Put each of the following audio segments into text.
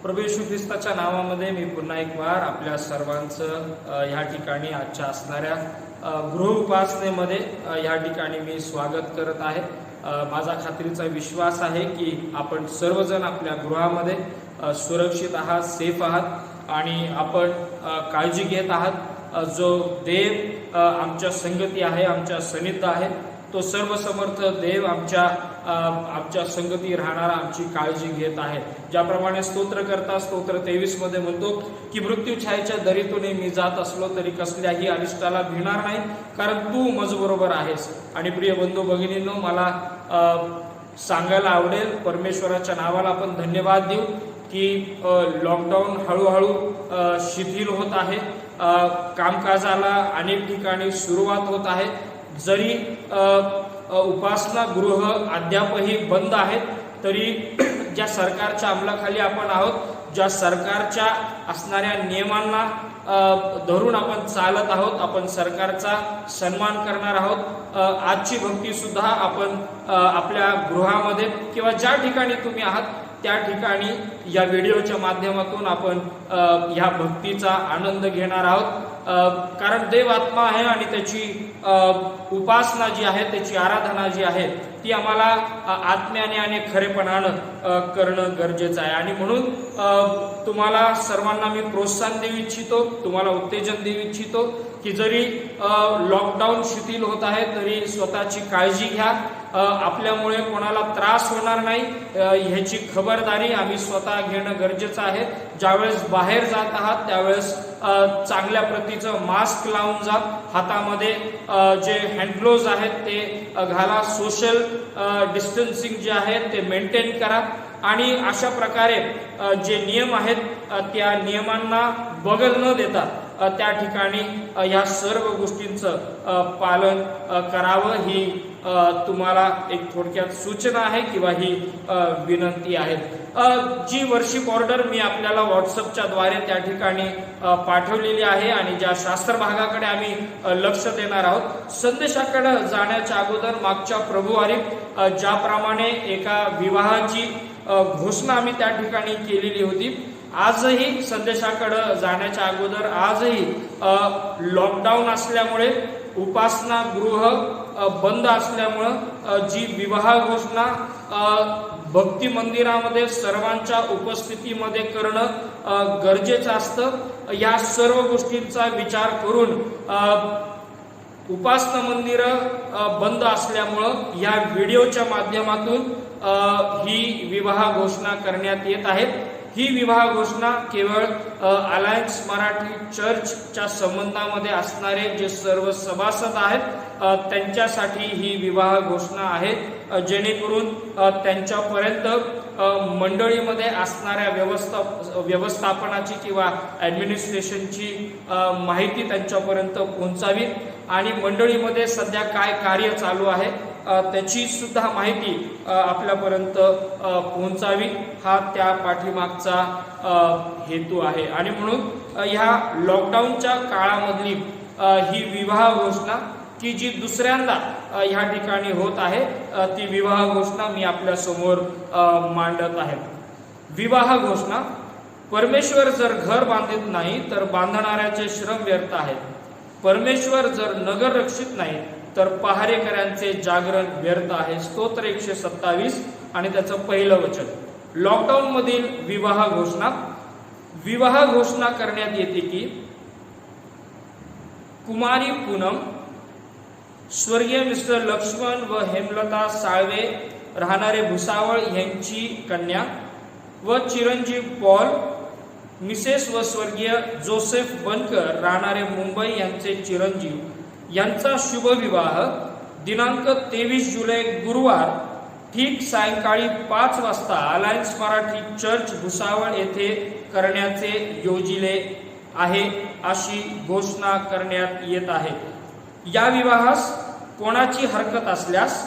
प्रभू येशू ख्रिस्ताच्या नावामध्ये मी पुन्हा एक वार आपल्या सर्वांचं ह्या ठिकाणी आजच्या असणाऱ्या गृह उपासनेमध्ये ह्या ठिकाणी मी स्वागत करत आहे। माझा खात्रीचा विश्वास आहे की आपण सर्वजण आपल्या गृहामध्ये सुरक्षित आहात, सेफ आहात आणि आपण काळजी घेत आहात। जो देव आमच्या संगती आहे, आमच्या सन्निध आहे, तो सर्वसमर्थ देव आमच्या संगती राहणारा आमची काळजी घेत आहे। ज्याप्रमाणे स्तोत्रकर्ता स्तोत्र 23 मध्ये म्हणतो की मृत्यू छायेच्या दरीतून मी जात असलो तरी कसल्याही अनिष्टाला भिणार नाही, कारण तू माझ्याबरोबर आहेस। आणि प्रिय बंधू भगिनींनो, मला सांगायला आवडेल, परमेश्वराच्या नावाला आपण धन्यवाद देऊ की लॉकडाऊन हळूहळू शिथिल होत आहे। कामकाजाला अनेक ठिकाणी सुरुवात होत आहे। जरी उपासना गृह अद्यापही बंद आहेत, तरी ज्या सरकारच्या अंमलाखाली आपण आहोत, ज्या सरकारच्या असणाऱ्या नियमांना धरून आपण चालत आहोत, आपण सरकारचा सन्मान करणार आहोत। आजची भक्ती सुद्धा आपण आपल्या गृहामध्ये किंवा ज्या ठिकाणी तुम्ही आहात त्या ठिकाणी या व्हिडिओच्या माध्यमातून आपण ह्या भक्तीचा आनंद घेणार आहोत। कारण देव आत्मा आहे आणि त्याची उपासना जी आहे, त्याची आराधना जी आहे, ती आम्हाला आत्म्याने आणि खरेपणानं करणं गरजेचं आहे। आणि म्हणून तुम्हाला सर्वांना मी प्रोत्साहन देऊ इच्छितो, तुम्हाला उत्तेजन देऊ इच्छितो की जरी लॉकडाऊन शिथिल होत आहे तरी स्वतःची काळजी घ्या। आपल्यामुळे कोणाला त्रास होणार नाही ह्याची खबरदारी आम्ही स्वतः घेणं गरजेचं आहे। ज्यावेळेस बाहेर जात आहात त्यावेळेस चांगल्या प्रतीचं मास्क लावून जा, हातामध्ये जे हँडग्लोव्ज आहेत ते घाला, सोशल डिस्टन्सिंग जे आहे ते मेंटेन करा आणि अशा प्रकारे जे नियम आहेत त्या नियमांना बगल न देता त्या ठिकाणी या सर्व गोष्टींचं पालन करावं, ही तुम्हाला एक थोडक्यात सूचना आहे किंवा ही विनंती आहे। जी वर्शिप ऑर्डर मी आपल्याला व्हॉट्सअपच्या द्वारे त्या ठिकाणी पाठवलेली आहे आणि ज्या शास्त्र भागाकडे आम्ही लक्ष देणार आहोत, संदेशाकडे जाण्याच्या अगोदर मागच्या प्रभुवारी ज्याप्रमाणे एका विवाहाची घोषणा आम्ही त्या ठिकाणी केलेली होती, आजही संदेशाकडे जाण्याच्या अगोदर आजही लॉकडाऊन असल्यामुळे, उपासना गृह बंद असल्यामुळं जी विवाह घोषणा भक्ती मंदिरामध्ये सर्वांच्या उपस्थितीमध्ये करणं गरजेचं असतं, या सर्व गोष्टींचा विचार करून उपासना मंदिर बंद असल्यामुळं या व्हिडिओच्या माध्यमातून ही विवाह घोषणा करण्यात येत आहे। ही विवाह घोषणा केवळ अलायन्स मराठी चर्चच्या संबंधामध्ये असणारे जे सर्व सभासद आहेत त्यांच्यासाठी ही विवाह घोषणा आहे, जेणेकरून त्यांच्यापर्यंत मंडळीमध्ये असणाऱ्या व्यवस्थापनाची किंवा ॲडमिनिस्ट्रेशनची माहिती त्यांच्यापर्यंत पोहोचावी आणि मंडळीमध्ये सध्या काय कार्य चालू आहे त्याची सुद्धा माहिती आपल्यापर्यंत पोहोचावी, हा त्या पाठीमागचा हेतू आहे। आणि म्हणून ह्या लॉकडाऊनच्या काळामधली ही विवाह घोषणा की जी दुसऱ्यांदा ह्या ठिकाणी होत आहे, ती विवाह घोषणा मी आपल्या समोर मांडत आहे। विवाह घोषणा: परमेश्वर जर घर बांधित नाही तर बांधणाऱ्याचे श्रम व्यर्थ आहेत। परमेश्वर जर नगर रक्षित नाही तर पहारेकऱ्यांचे जागरण व्यर्थ आहे। स्तोत्र 127 आणि त्याचं पहिलं वचन। लॉकडाऊन मधील विवाह घोषणा: विवाह घोषणा करण्यात येते की कुमारी पूनम, स्वर्गीय मिस्टर लक्ष्मण व हेमलता साळवे राहणारे भुसावळ यांची कन्या व चिरंजीव पॉल, मिसेस व स्वर्गीय जोसेफ बनकर राहणारे मुंबई यांचे चिरंजीव यांचा शुभ विवाह दिनांक 23 जुलै गुरुवार ठीक सायंकाळी 5 वाजता अलायन्स मराठी चर्च भुसावळ येथे करण्याचे योजिले आहे, अशी घोषणा करण्यात येत आहे। या विवाहास कोणाची हरकत असल्यास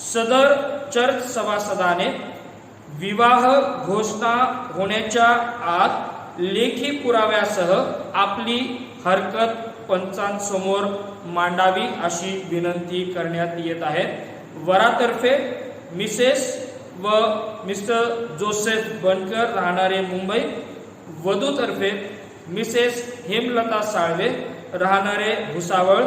सदर चर्च सभासदाने विवाह घोषणा होण्याच्या आत लेखी पुराव्यासह आपली हरकत पंचांसमोर मांडावी, अशी विनंती करण्यात येत आहे। वरातर्फे मिसेस व मिस्टर जोसेफ बनकर राहणारे मुंबई, वधूतर्फे मिसेस हेमलता साळवे राहणारे भुसावळ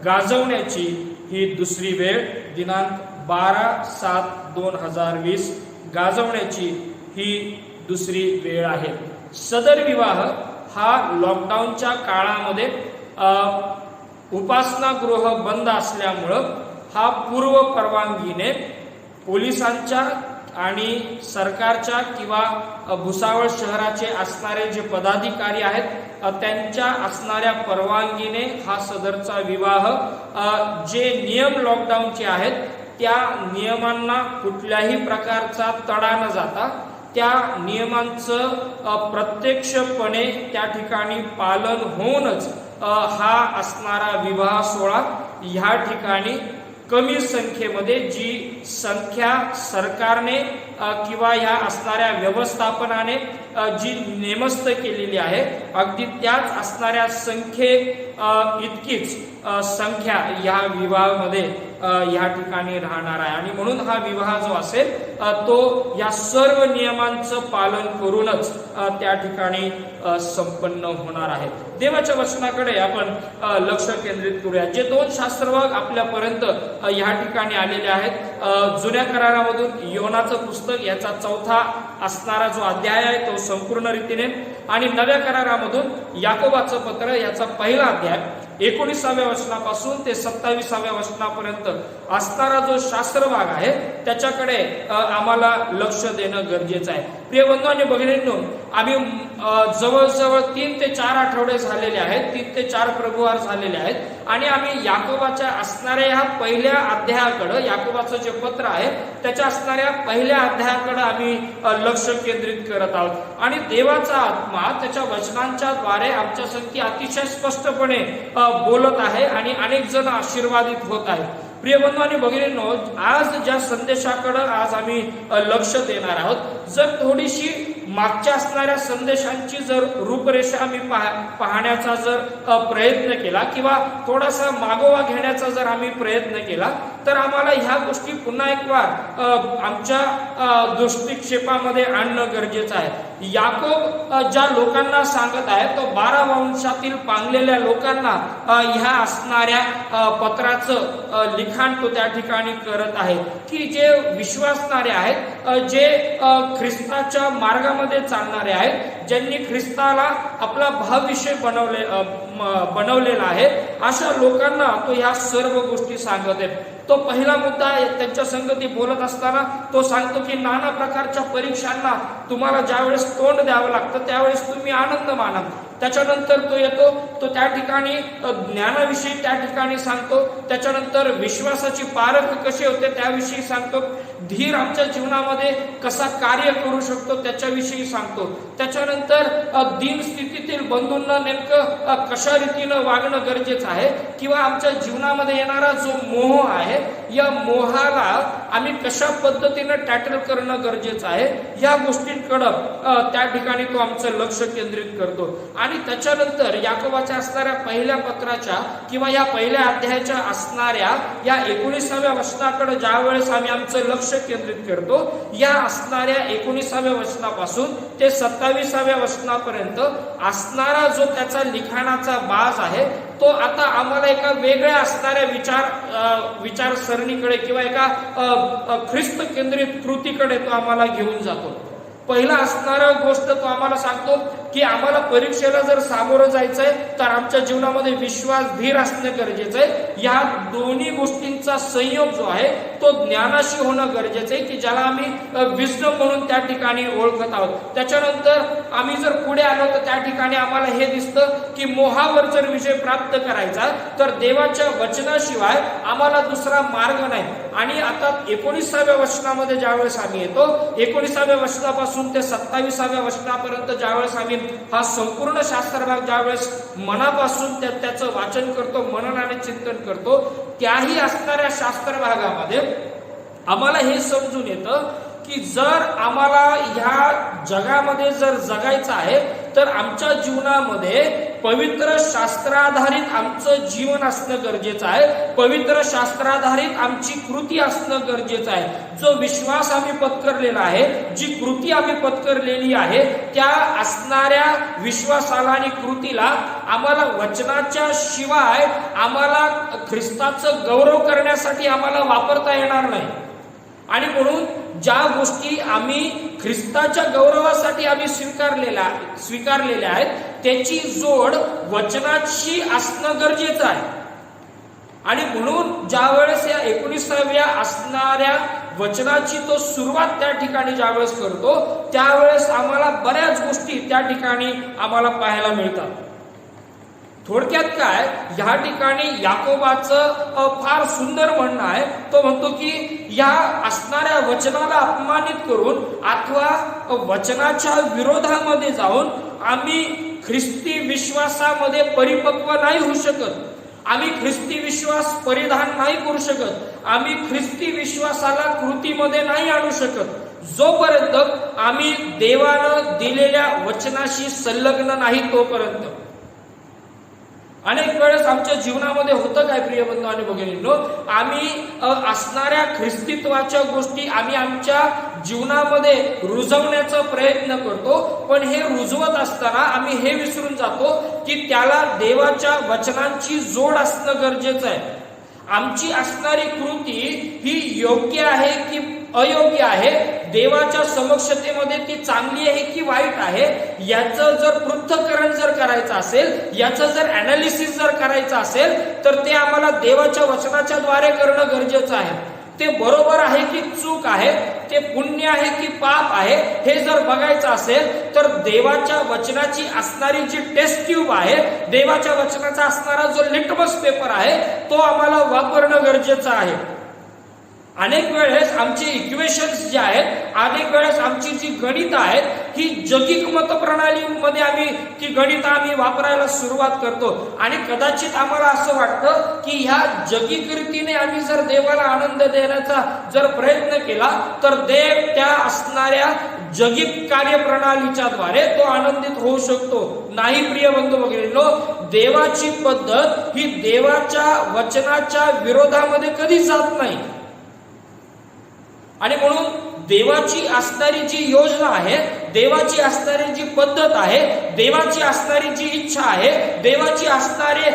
गाजवण्याची ही दुसरी वेळ. दिनांक 12/7/2020 गाजवण्याची ही दुसरी वेळ आहे. सदर विवाह हा लॉकडाऊनच्या काळामध्ये उपासनागृह बंद असल्यामुळं हा पूर्व परवानगीने पोलिसांच्या आणि सरकारच्या किंवा भुसावळ शहराचे असणारे जे पदाधिकारी आहेत त्यांच्या असणाऱ्या परवानगीने हा सदरचा विवाह जे नियम लॉकडाऊनचे आहेत त्या नियमांना कुठल्याही प्रकारचा तडा न जाता त्या नियमांचं प्रत्यक्षपणे त्या ठिकाणी पालन होऊनच हा असणारा विवाह सोहळा ह्या ठिकाणी कमी संख्येमध्ये जी संख्या सरकारने किंवा या असणाऱ्या व्यवस्थापनाने जी नेमस्त केलेली आहे अगदी त्याच असणाऱ्या संख्ये इतकीच संख्या या विवाहामध्ये या ठिकाणी राहणार आहे. आणि म्हणून हा विवाह जो असेल तो या सर्व नियमांचं पालन करूनच त्या ठिकाणी संपन्न होणार आहे. देवाच्या वचनाकडे आपण लक्ष केंद्रित करूया. जे 2 शास्त्रभाग आपल्यापर्यंत या ठिकाणी आलेले आहेत. जुन्या करारामधून योनाचं पुस्तक याचा 4था असणारा जो अध्याय आहे तो संपूर्ण रीतीने, आणि नव्या करारामधून याकोबाचं पत्र याचा पहिला अध्याय 19व्या वचनापासून ते 27व्या वचनापर्यंत असणारा जो शास्त्रभाग आहे त्याच्याकडे आम्हाला लक्ष देणं गरजेचं आहे. प्रिय बंधू आणि भगिनींनो, आम्ही जवळजवळ 3 ते 4 आठवडे झालेले आहेत, 3 ते 4 प्रभुवार झालेले आहेत, आणि आम्ही याकोबाच्या असणाऱ्या ह्या पहिल्या अध्यायाकडे, याकोबाचं जे पत्र आहे त्याच्या असणाऱ्या पहिल्या अध्यायाकडे आम्ही लक्ष केंद्रित करत आहोत. आणि देवाचा आत्मा त्याच्या वचनांच्या द्वारे आमच्या संगती अतिशय स्पष्टपणे बोलत आहे आणि अनेक जण आशीर्वादित होत आहेत. प्रिय बंधू आणि भगिनींनो, आज ज्या संदेशाकडे आज आम्ही लक्ष देणार आहोत, जर थोडीशी मागच्या असणाऱ्या संदेशांची जर रूपरेषा आम्ही पाहण्याचा जर प्रयत्न केला किंवा थोडासा मागोवा घेण्याचा जर आम्ही प्रयत्न केला तर आम्हाला ह्या गोष्टी पुन्हा एक वार आमच्या दृष्टिक्षेपामध्ये आणणं गरजेचं आहे. याकोब ज्या लोकांना सांगत आहे तो 12 वंशातील पांगलेल्या लोकांना ह्या असणाऱ्या पत्राचं लिखाण तो त्या ठिकाणी करत आहे की जे विश्वासणारे आहेत, जे ख्रिस्ताच्या मार्गामध्ये चालणारे आहेत, ज्यांनी ख्रिस्ताला आपला भावविषय बनवलेला आहे, अशा लोकांना तो ह्या सर्व गोष्टी सांगत आहे. तो पहिला मुद्दा त्यांच्या संगती बोलत असताना तो सांगतो की नाना प्रकारच्या परीक्षांना तुम्हाला ज्यावेळेस तोंड द्यावं लागतं त्यावेळेस तुम्ही आनंद माना. त्याच्यानंतर तो येतो, तो त्या ठिकाणी ज्ञानाविषयी त्या ठिकाणी सांगतो, त्याच्यानंतर विश्वासाची पारख कशी होते त्याविषयी सांगतो, धीर आमच्या जीवनामध्ये कसा कार्य करू शकतो त्याच्याविषयी सांगतो, त्याच्यानंतर दीन स्थितीतील बंधूंना नेमकं कशा रीतीनं वागणं गरजेचं आहे किंवा आमच्या जीवनामध्ये येणारा जो मोह आहे या मोहाला आम्ही कशा पद्धतीनं टॅकल करणं गरजेचं आहे या गोष्टींकडं त्या ठिकाणी तो आमचं लक्ष केंद्रित करतो. आणि त्याच्यानंतर याकोबाच्या असणाऱ्या पहिल्या पत्राच्या किंवा या पहिल्या अध्यायाच्या असणाऱ्या या 19व्या वचनाकडे ज्या वेळेस आम्ही आमचं लक्ष केंद्रित करतो, या असणाऱ्या 19व्या वचनापासून ते 27व्या वचनापर्यंत असणारा जो त्याचा लिखाणाचा बाज आहे तो आता आम्हाला एका वेगळ्या असणाऱ्या विचारसरणीकडे किंवा एका ख्रिस्त केंद्रित कृतीकडे तो आम्हाला घेऊन जातो. पहिला असणारा गोष्ट तो आम्हाला सांगतो की आम्हाला परीक्षेला जर सामोरं जायचंय तर आमच्या जीवनामध्ये विश्वास, धीर असणं गरजेचं आहे. या दोन्ही गोष्टींचा संयोग जो आहे तो ज्ञानाशी होणं गरजेचं आहे की ज्याला आम्ही विस्डम म्हणून त्या ठिकाणी ओळखत आहोत. त्याच्यानंतर आम्ही जर पुढे आलो तर त्या ठिकाणी आम्हाला हे दिसतं की मोहावर जर विजय प्राप्त करायचा तर देवाच्या वचनाशिवाय आम्हाला दुसरा मार्ग नाही. आणि आता 19व्या वचनामध्ये ज्यावेळेस आम्ही येतो, 19व्या वचनापासून ते 27व्या वचनापर्यंत ज्यावेळेस आम्ही हा संपूर्ण शास्त्रभाग ज्यावेळेस मनापासून त्याचं वाचन करतो, मननाने चिंतन करतो, त्याही असणाऱ्या शास्त्रभागामध्ये आम्हाला हे समजून येतं की जर आम्हाला ह्या जगामध्ये जर जगायचं आहे तर आमच्या जीवनामध्ये पवित्र शास्त्राधारित आमचं जीवन असणं गरजेचं आहे, पवित्र शास्त्राधारित आमची कृती असणं गरजेचं आहे. जो विश्वास आम्ही पत्करलेला आहे, जी कृती आम्ही पत्करलेली आहे, त्या असणाऱ्या विश्वासाला आणि कृतीला आम्हाला वचनाच्या शिवाय आम्हाला ख्रिस्ताचं गौरव करण्यासाठी आम्हाला वापरता येणार नाही. आणि म्हणून ज्या गोष्टी आम्ही ख्रिस्ताच्या गौरवासाठी आम्ही स्वीकारलेल्या आहेत, त्याची जोड वचनाशी असणं गरजेचं आहे. आणि म्हणून ज्या वेळेस या 19व्या असणाऱ्या वचनाची तो सुरुवात त्या ठिकाणी ज्यावेळेस करतो, त्यावेळेस आम्हाला बऱ्याच गोष्टी त्या ठिकाणी आम्हाला पाहायला मिळतात. थोडक्यात काय, या ठिकाणी याकोबाचं फार सुंदर म्हणणं आहे. तो म्हणतो की या असणाऱ्या वचनाला अपमानित करून अथवा वचनाच्या विरोधामध्ये जाऊन आम्ही ख्रिस्ती विश्वासामध्ये परिपक्व नाही होऊ शकत, आम्ही ख्रिस्ती विश्वास परिधान नाही करू शकत, आम्ही ख्रिस्ती विश्वासाला कृतीमध्ये नाही आणू शकत, जोपर्यंत आम्ही देवानं दिलेल्या वचनाशी संलग्न नाही तोपर्यंत. अनेक वेळेस आमच्या जीवनामध्ये होतं काय प्रिय बंधू आणि भगिनींनो, आम्ही असणाऱ्या ख्रिस्तीत्वाच्या गोष्टी आम्ही आमच्या जीवनामध्ये रुजवण्याचा प्रयत्न करतो, पण हे रुजवत असताना आम्ही हे विसरून जातो की त्याला देवाच्या वचनांची जोड असणं गरजेचं आहे. आमची असणारी कृती ही योग्य आहे की अयोग्य आहे, देवाच्या समक्षतेमध्ये ती चांगली आहे की वाईट आहे, याचं जर पृथक्करण जर करायचं असेल, याचं जर अनालिसिस जर करायचं असेल, तर ते आम्हाला देवाच्या वचनाच्या द्वारे करणं गरजेचं आहे. ते बरोबर आहे की चूक आहे, ते पुण्य आहे की पाप आहे, हे जर बघायचं असेल तर देवाच्या वचनाची असणारी जी टेस्ट ट्यूब आहे, देवाच्या वचनाचा असणारा जो लिटमस पेपर आहे, तो आम्हाला वापरणं गरजेचं आहे. अनेक वेळेस आमची इक्वेशन्स जे आहेत, अनेक वेळेस आमची जी गणित आहेत, ही जगिक मत प्रणालीमध्ये आम्ही ती गणित आम्ही वापरायला सुरुवात करतो. आणि कदाचित आम्हाला असं वाटतं की ह्या जगिक रीतीने आम्ही जर देवाला आनंद देण्याचा जर प्रयत्न केला, तर देव त्या असणाऱ्या जगिक कार्यप्रणालीच्या द्वारे तो आनंदित होऊ शकतो. नाही प्रिय बंधू भगिनींनो, देवाची पद्धत ही देवाच्या वचनाच्या विरोधामध्ये कधीच जात नाही. आणि म्हणून देवाची असणारी जी योजना आहे, देवाची असणारी जी पद्धत आहे, देवाची असणारी जी इच्छा आहे, देवाची असणारे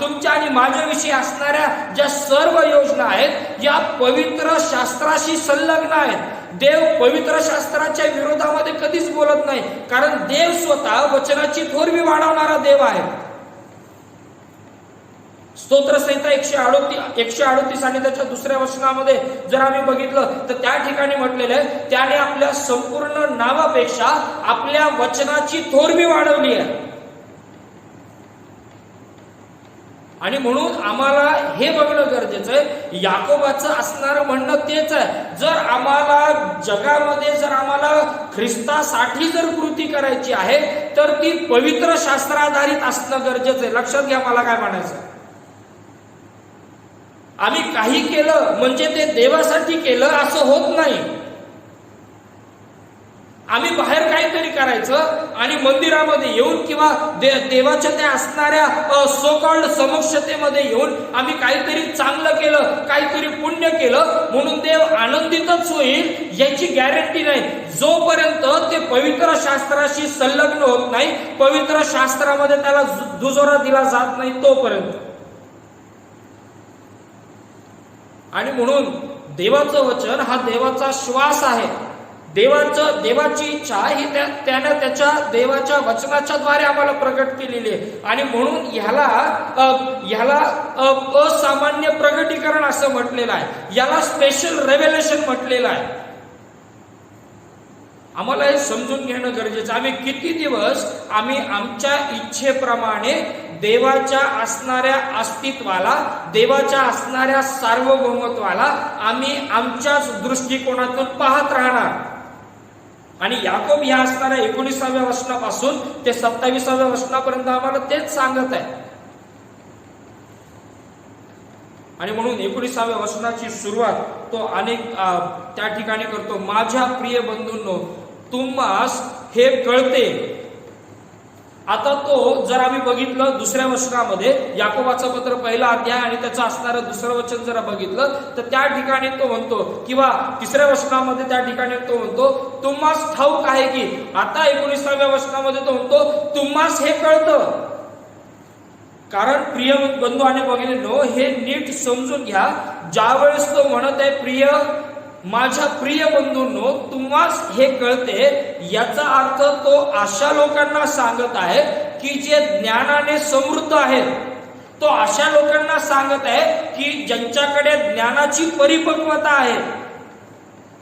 तुमच्या आणि माझ्याविषयी असणाऱ्या ज्या सर्व योजना आहेत, या पवित्र शास्त्राशी संलग्न आहेत. देव पवित्र शास्त्राच्या विरोधामध्ये कधीच बोलत नाही, कारण देव स्वतः वचनाची थोरवी वाढवणारा देव आहे. स्तोत्रसंहिता 138 आणि त्याच्या दुसऱ्या वचनामध्ये जर आम्ही बघितलं तर त्या ठिकाणी म्हटलेलं आहे, त्याने आपल्या संपूर्ण नावापेक्षा आपल्या वचनाची थोरवी वाढवली आहे. आणि म्हणून आम्हाला हे बघणं गरजेचं आहे. याकोबाचं असणारं म्हणणं तेच आहे, जर आम्हाला जगामध्ये जर आम्हाला ख्रिस्तासाठी जर कृती करायची आहे, तर ती पवित्र शास्त्राधारित असणं गरजेचं आहे. लक्षात घ्या मला काय म्हणायचं. आम्ही काही केलं म्हणजे ते देवासाठी केलं असं होत नाही. आम्ही बाहेर काहीतरी करायचं आणि मंदिरामध्ये येऊन किंवा देवाच्या त्या असणाऱ्या सो कॉल्ड समक्षतेमध्ये येऊन आम्ही काहीतरी चांगलं केलं, काहीतरी पुण्य केलं म्हणून देव आनंदितच होईल याची गॅरंटी नाही. जोपर्यंत ते पवित्र शास्त्राशी संलग्न होत नाही, पवित्र शास्त्रामध्ये त्याला दुजोरा दिला जात नाही तोपर्यंत. आणि म्हणून देवाचं वचन हा देवाचा श्वास आहे. देवाची इच्छा ही त्याने त्याच्या देवाच्या वचनाच्या द्वारे आम्हाला प्रकट केलेली आहे. आणि म्हणून ह्याला असामान्य प्रगटीकरण असं म्हटलेलं आहे, याला स्पेशल रेव्हेलेशन म्हटलेलं आहे. आम्हाला हे समजून घेणं गरजेचं. आम्ही किती दिवस आम्ही आमच्या इच्छेप्रमाणे देवाच्या असणाऱ्या अस्तित्वाला, देवाच्या असणाऱ्या सार्वभौमत्वाला आम्ही आमच्याच दृष्टिकोनातून पाहत राहणार. आणि याकोब ह्या असणाऱ्या 19व्या वचनापासून ते 27व्या वचनापर्यंत आम्हाला तेच सांगत आहे. आणि म्हणून 19व्या वचनाची सुरुवात तो अनेक त्या ठिकाणी करतो, माझ्या प्रिय बंधूंनो, तुम्हास हे कळते आता तो जर आम्ही बघितलं दुसऱ्या वचनामध्ये, याकोबाचं पत्र पहिला अध्याय आणि त्याचं असणारं दुसरं वचन जरा बघितलं तर त्या ठिकाणी तो म्हणतो, किंवा तिसऱ्या वचनामध्ये त्या ठिकाणी तो म्हणतो, तुम्हास ठाऊक आहे की. आता 19व्या वचनामध्ये तो म्हणतो, तुम्हास हे कळतं. कारण प्रिय बंधू आणि भगिनींनो, हे नीट समजून घ्या. ज्यावेळेस तो म्हणत आहे माझ्या प्रिय बंधूंनो तुम्हास हे कळते, याचा अर्थ तो अशा लोकांना सांगत आहे की जे ज्ञानाने समृद्ध आहेत. तो अशा लोकांना सांगत आहे की ज्यांच्याकडे ज्ञानाची परिपक्वता आहे.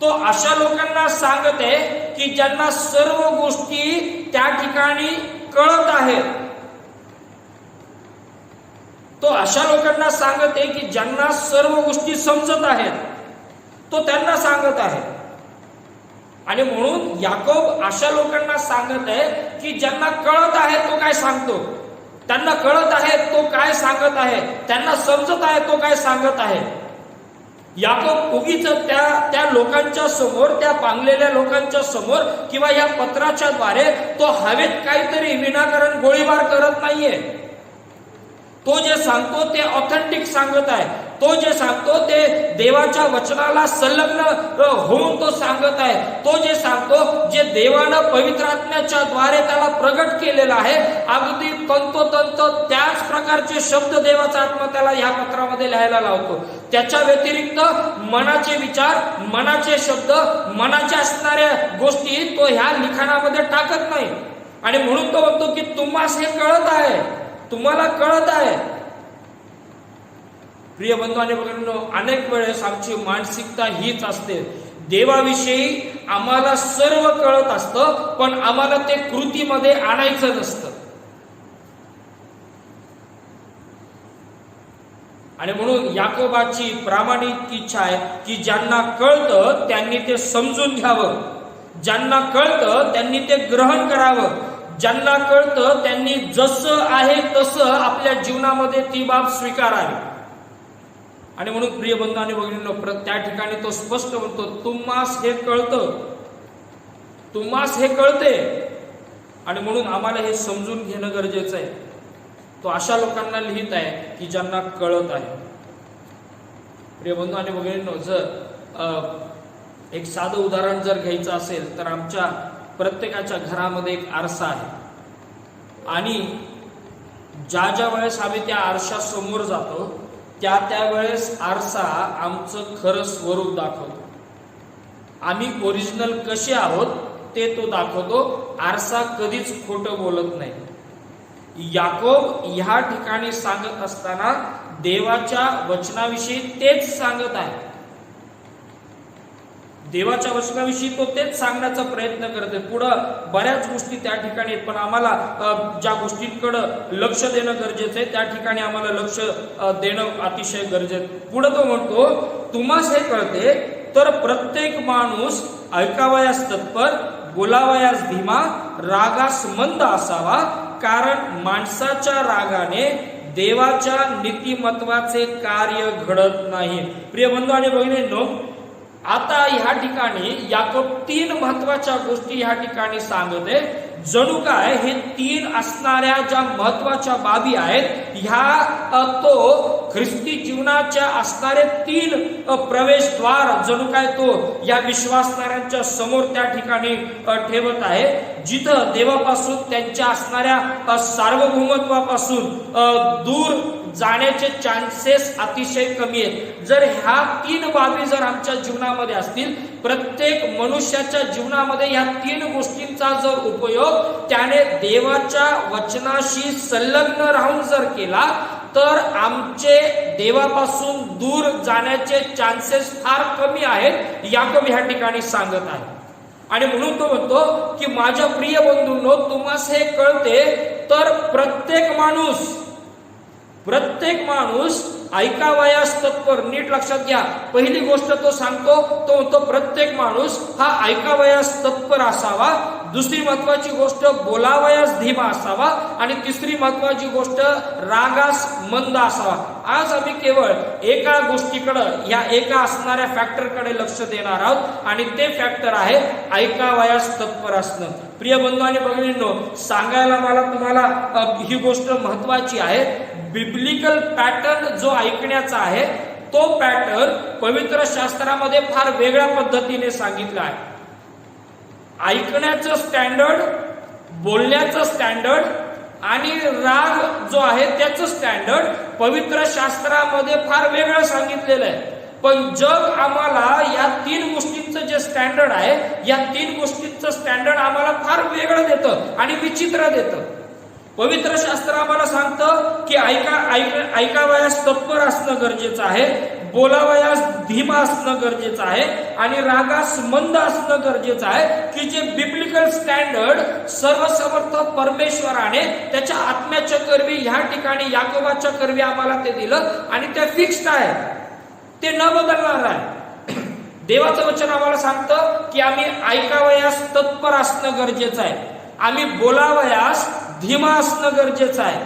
तो अशा लोकांना सांगत आहे की ज्यांना सर्व गोष्टी त्या ठिकाणी कळत आहेत. तो अशा लोकांना सांगत आहे की ज्यांना सर्व गोष्टी समजत आहेत. तो त्यांना सांगत आहे. आणि म्हणून याकोब अशा लोकांना सांगत आहे की ज्यांना कळत आहे तो काय सांगतो, त्यांना कळत आहे तो काय सांगत आहे, त्यांना समजत आहे तो काय सांगत आहे. याकोब उगीच त्या लोकांच्या समोर, त्या पांगलेल्या लोकांच्या समोर किंवा या पत्राच्या द्वारे तो हवेत काहीतरी विनाकारण गोळीबार करत नाहीये. तो जे सांगतो ते ऑथेंटिक सांगत आहे. तो जे सांगतो ते देवाच्या वचनाला संलग्न होऊन तो सांगत आहे. तो जे सांगतो, जे देवानं पवित्र आत्म्याच्या द्वारे त्याला प्रगट केलेला आहे, अगदी तंतोतंत त्याच प्रकारचे शब्द देवाचा आत्मा त्याला ह्या पत्रामध्ये लिहायला लावतो. त्याच्या व्यतिरिक्त मनाचे विचार, मनाचे शब्द, मनाच्या असणाऱ्या गोष्टी तो ह्या लिखाणामध्ये टाकत नाही. आणि म्हणून तो म्हणतो की तुम्हास हे कळत आहे, तुम्हाला कळत आहे. प्रिय बंधू आणि भगिनींनो, अनेक वेळेस आमची मानसिकता हीच असते, देवाविषयी आम्हाला सर्व कळत असतं पण आम्हाला ते कृतीमध्ये आणायचं नसतं. आणि म्हणून याकोबाची प्रामाणिक इच्छा आहे की ज्यांना कळतं त्यांनी ते समजून घ्यावं, ज्यांना कळतं त्यांनी ते ग्रहण करावं, ज्यांना कळतं त्यांनी जसं आहे तसं आपल्या जीवनामध्ये ती बाब स्वीकारावी. आणि म्हणून प्रिय बंधू आणि भगिनींनो, त्या ठिकाणी तो स्पष्ट म्हणतो, तुम्हास हे कळतं, तुम्हास हे कळते. आणि म्हणून आम्हाला हे समजून घेणं गरजेचं आहे. तो अशा लोकांना लिहित आहे की ज्यांना कळत आहे. प्रिय बंधू आणि भगिनींनो, जर एक साधं उदाहरण जर घ्यायचं असेल तर आमच्या प्रत्येकाच्या घरामध्ये एक आरसा आहे. आणि ज्या वेळेस आम्ही त्या आरशा समोर जातो त्या वेळेस आरसा आमचं खरं स्वरूप दाखवतो. आम्ही ओरिजिनल कसे आहोत ते तो दाखवतो. आरसा कधीच खोटं बोलत नाही. याकोब ह्या ठिकाणी सांगत असताना देवाच्या वचनाविषयी तेच सांगत आहे. देवाच्या वचनाविषयी तो तेच सांगण्याचा प्रयत्न करते. पुढं बऱ्याच गोष्टी त्या ठिकाणी आहेत, पण आम्हाला ज्या गोष्टींकडे लक्ष देणं गरजेचं आहे त्या ठिकाणी आम्हाला लक्ष देणं अतिशय गरजेचं. पुढे तो म्हणतो, तुम्हास हे कळते तर प्रत्येक माणूस ऐकावयास तत्पर, बोलावयास धीमा, रागास मंद असावा, कारण माणसाच्या रागाने देवाच्या नीतिमत्वाचे कार्य घडत नाही. प्रिय बंधू आणि भगिनींनो, आता ह्या ठिकाणी याकोब 3 महत्वाच्या गोष्टी ह्या ठिकाणी सांगते. जणू काय हे 3 असणाऱ्या ज्या महत्वाच्या बाबी आहेत ह्या तो ख्रिस्ती जीवनाच्या असणारे 3 प्रवेशद्वार जणू काय तो या विश्वासणाऱ्यांच्या समोर त्या ठिकाणी ठेवत आहे, जिथं देवापासून त्यांच्या असणाऱ्या सार्वभौमत्वापासून दूर जाण्याचे चान्सेस अतिशय कमी आहेत. जर ह्या 3 बाबी जर आमच्या जीवनामध्ये असतील, प्रत्येक मनुष्याच्या जीवनामध्ये ह्या 3 गोष्टींचा जर उपयोग त्याने देवाच्या वचनाशी संलग्न राहून जर केला तर आमचे देवापासून दूर जाण्याचे चान्सेस फार कमी आहेत, याकोब ह्या ठिकाणी सांगत आहे. आणि म्हणून तो म्हणतो की माझ्या प्रिय बंधूंनो, तुम्हास हे कळते तर प्रत्येक माणूस ऐकावयास तत्पर. नीट लक्षात घ्या, पहिली गोष्ट तो सांगतो, तो प्रत्येक माणूस हा ऐकावयास तत्पर असावा, दुसरी महत्वाची गोष्ट बोलावयास धीमा असावा आणि तिसरी महत्वाची गोष्ट रागास मंद असावा. आज आम्ही केवळ एका गोष्टीकडे, या एका असणाऱ्या फॅक्टरकडे लक्ष देणार आहोत आणि ते फॅक्टर आहे ऐकावयास तत्पर असणं. प्रिय बंधू आणि भगिनींनो, सांगायला मला तुम्हाला ही गोष्ट महत्वाची आहे. बिब्लिकल पॅटर्न जो ऐकण्याचा आहे तो पॅटर्न पवित्र शास्त्रामध्ये फार वेगळ्या पद्धतीने सांगितला आहे. ऐकण्याचं स्टँडर्ड, बोलण्याचं स्टँडर्ड आणि राग जो आहे त्याचं स्टँडर्ड पवित्र शास्त्रामध्ये फार वेगळं सांगितलेलं आहे. पण जग आम्हाला या तीन गोष्टींचं जे स्टँडर्ड आहे, या तीन गोष्टींचं स्टँडर्ड आम्हाला फार वेगळं देतं आणि विचित्र देतं. पवित्र शास्त्र आम्हाला सांगतं की ऐकावयास तत्पर असणं गरजेचं आहे, बोलावयास धीमा असणं गरजेचं आहे आणि रागास मंद असणं गरजेचं आहे, की जे बिब्लिकल स्टँडर्ड सर्वसमर्थ परमेश्वराने त्याच्या आत्म्याच्या करवी ह्या ठिकाणी याकोबाच्या करवी आम्हाला ते दिलं आणि ते फिक्स्ड आहे, ते न बदलणार आहे. देवाचं वचन आम्हाला सांगतं की आम्ही ऐकावयास तत्पर असणं गरजेचं आहे, आम्ही बोलावयास धीमा असणं गरजेचं आहे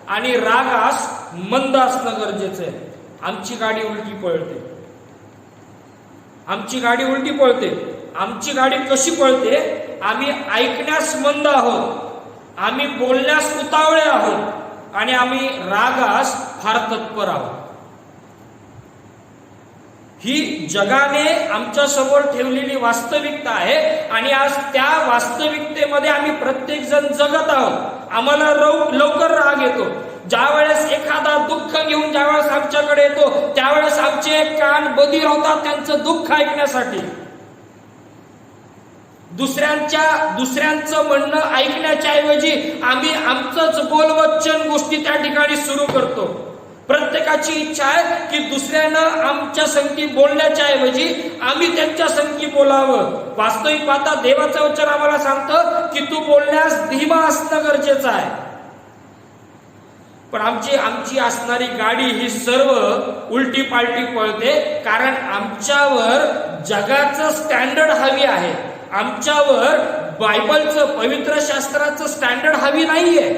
आणि रागास मंद असणं गरजेचं आहे. आमची गाडी उलटी पळते, आमची गाडी उलटी पळते. आमची गाडी कशी पळते? आम्ही ऐकण्यास मंद आहोत, आम्ही बोलण्यास उतावळे आहोत आणि आम्ही रागास फार तत्पर आहोत. ही जगाने आमच्या समोर ठेवलेली वास्तविकता आहे आणि आज त्या वास्तविकतेमध्ये आम्ही प्रत्येक जण जगत आहोत. आम्हाला लवकर राग येतो. ज्या वेळेस एखादा दुःख घेऊन ज्यावेळेस आमच्याकडे येतो त्यावेळेस आमचे कान बधीर होतात त्यांचं दुःख ऐकण्यासाठी. दुसऱ्यांचं म्हणणं ऐकण्याच्या ऐवजी आम्ही आमचंच बोलवचन गोष्टी त्या ठिकाणी सुरू करतो. प्रत्येकाची इच्छा आहे की दुसऱ्यानं आमच्या संगती बोलण्याच्या ऐवजी आम्ही त्यांच्या संगती बोलावं. वास्तविक पाहता देवाचं वचन आम्हाला सांगतं की तू बोलण्यास धीमा असणं गरजेचं आहे. पण आमची असणारी गाडी ही सर्व उलटी पालटी पळते, कारण आमच्यावर जगाचं स्टँडर्ड हवी आहे, आमच्यावर बायबलचं पवित्र शास्त्राचं स्टँडर्ड हवी नाहीये.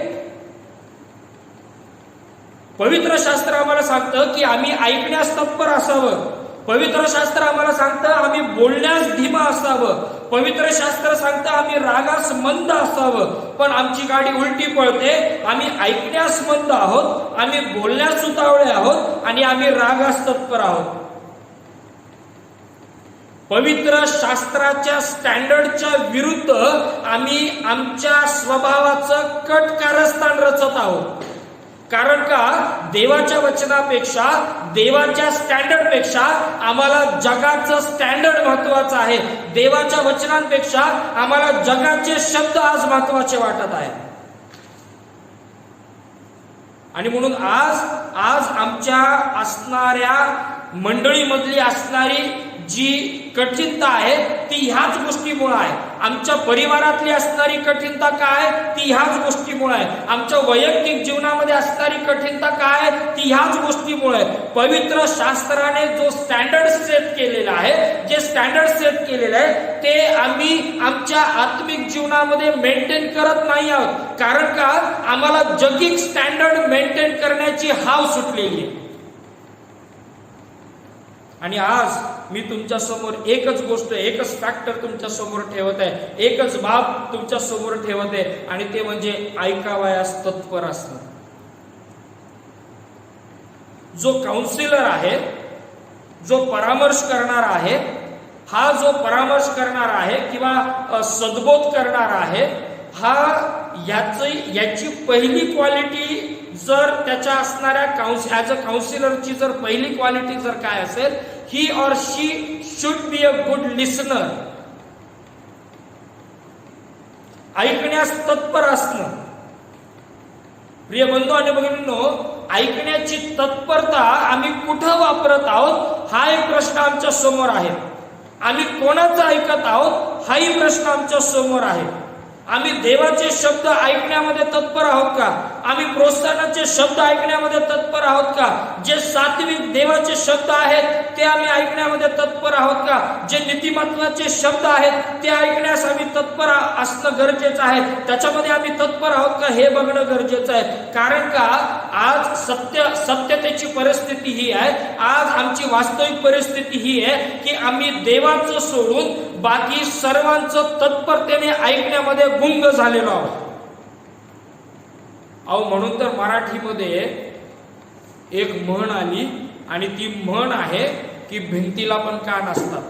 पवित्र शास्त्र आम्हाला सांगतं की आम्ही ऐकण्यास तत्पर असावं. पवित्र शास्त्र आम्हाला सांगतं आम्ही बोलण्यास धीमा असावं. पवित्र शास्त्र सांगतं आम्ही रागास मंद असावं. पण आमची गाडी उलटी पळते. आम्ही ऐकण्यास मंद आहोत, आम्ही बोलण्यास उतावळे आहोत आणि आम्ही रागास तत्पर आहोत. पवित्र शास्त्राच्या स्टँडर्डच्या विरुद्ध आम्ही आमच्या स्वभावाचं कट कारस्थान रचत आहोत. कारण का? देवाच्या वचनापेक्षा, देवाच्या स्टँडर्डपेक्षा आम्हाला जगाचं स्टँडर्ड महत्वाचं आहे. देवाच्या वचनांपेक्षा आम्हाला जगाचे शब्द आज महत्वाचे वाटत आहे. आणि म्हणून आज आमच्या असणाऱ्या मंडळीमधली असणारी जी कठीणता आहे ती ह्याच गोष्टीमुळे आहे. आमच्या परिवारातली असणारी कठीणता काय? ती ह्याच गोष्टीमुळे आहे. आमच्या वैयक्तिक जीवनामध्ये असणारी कठीणता काय? ती ह्याच गोष्टीमुळे आहे. पवित्र शास्त्राने जो स्टँडर्ड सेट केलेला आहे, जे स्टँडर्ड सेट केलेलं आहे ते आम्ही आमच्या आत्मिक जीवनामध्ये मेंटेन करत नाही आहोत. कारण का? आम्हाला जगिक स्टँडर्ड मेंटेन करण्याची हाव सुटलेली आहे. आणि आज मी तुमच्या समोर एकच गोष्ट, एकच फॅक्टर तुमच्या समोर ठेवत आहे, एकच बाब तुमच्या समोर ठेवत आहे आणि ते म्हणजे ऐकावयास तत्पर असणं. जो काउन्सिलर आहे, जो परामर्श करणार आहे, हा जो परामर्श करणार आहे किंवा सद्बोध करणार आहे, हा याची पहिली क्वालिटी जर त्याच्या असणाऱ्या ॲज अ काउन्सिलरची जर पहिली क्वालिटी जर काय असेल, he or she should be a good listener. ऐकण्यास तत्पर असणं. प्रिय बंधू आणि भगिनींनो, ऐकण्याची तत्परता आम्ही कुठं वापरत आहोत हा एक प्रश्न आमच्या समोर आहे. आम्ही कोणाचं ऐकत आहोत हाही प्रश्न आमच्या समोर आहे. आम्ही देवाचे शब्द ऐकण्यामध्ये तत्पर आहोत का? आम्ही प्रोत्साहनाचे शब्द ऐकण्यामध्ये तत्पर आहोत का? जे सात्विक देवाचे शब्द आहेत ते आम्ही ऐकण्यामध्ये तत्पर आहोत का? जे नीतिमत्वाचे शब्द आहेत ते ऐकण्यास आम्ही तत्पर असणं गरजेचं आहे. त्याच्यामध्ये आम्ही तत्पर आहोत का हे बघणं गरजेचं आहे. कारण का आज सत्यतेची परिस्थिती ही आहे, आज आमची वास्तविक परिस्थिती ही आहे की आम्ही देवाचं सोडून बाकी सर्वांचं तत्परतेने ऐकण्यामध्ये गुंग झालेलो आहोत. म्हणून तर मराठीमध्ये एक म्हण आली आणि ती म्हण आहे की भिंतीला पण कान असतात.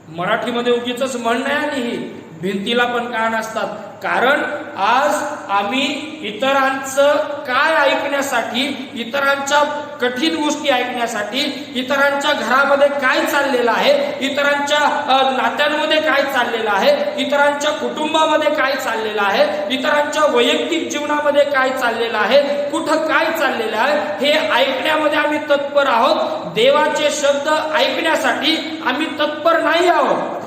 मराठीमध्ये उगीच म्हण नाही आली ही, भिंतीला पण कान असतात. कारण आज आम्ही इतरांचं काय ऐकण्यासाठी, इतरांच्या कठीण गोष्टी ऐकण्यासाठी, इतरांच्या घरामध्ये काय चाललेलं आहे, इतरांच्या नात्यांमध्ये काय चाललेलं आहे, इतरांच्या कुटुंबामध्ये काय चाललेलं आहे, इतरांच्या वैयक्तिक जीवनामध्ये काय चाललेलं आहे, कुठं काय चाललेलं आहे हे ऐकण्यामध्ये आम्ही तत्पर आहोत. देवाचे शब्द ऐकण्यासाठी आम्ही तत्पर नाही आहोत.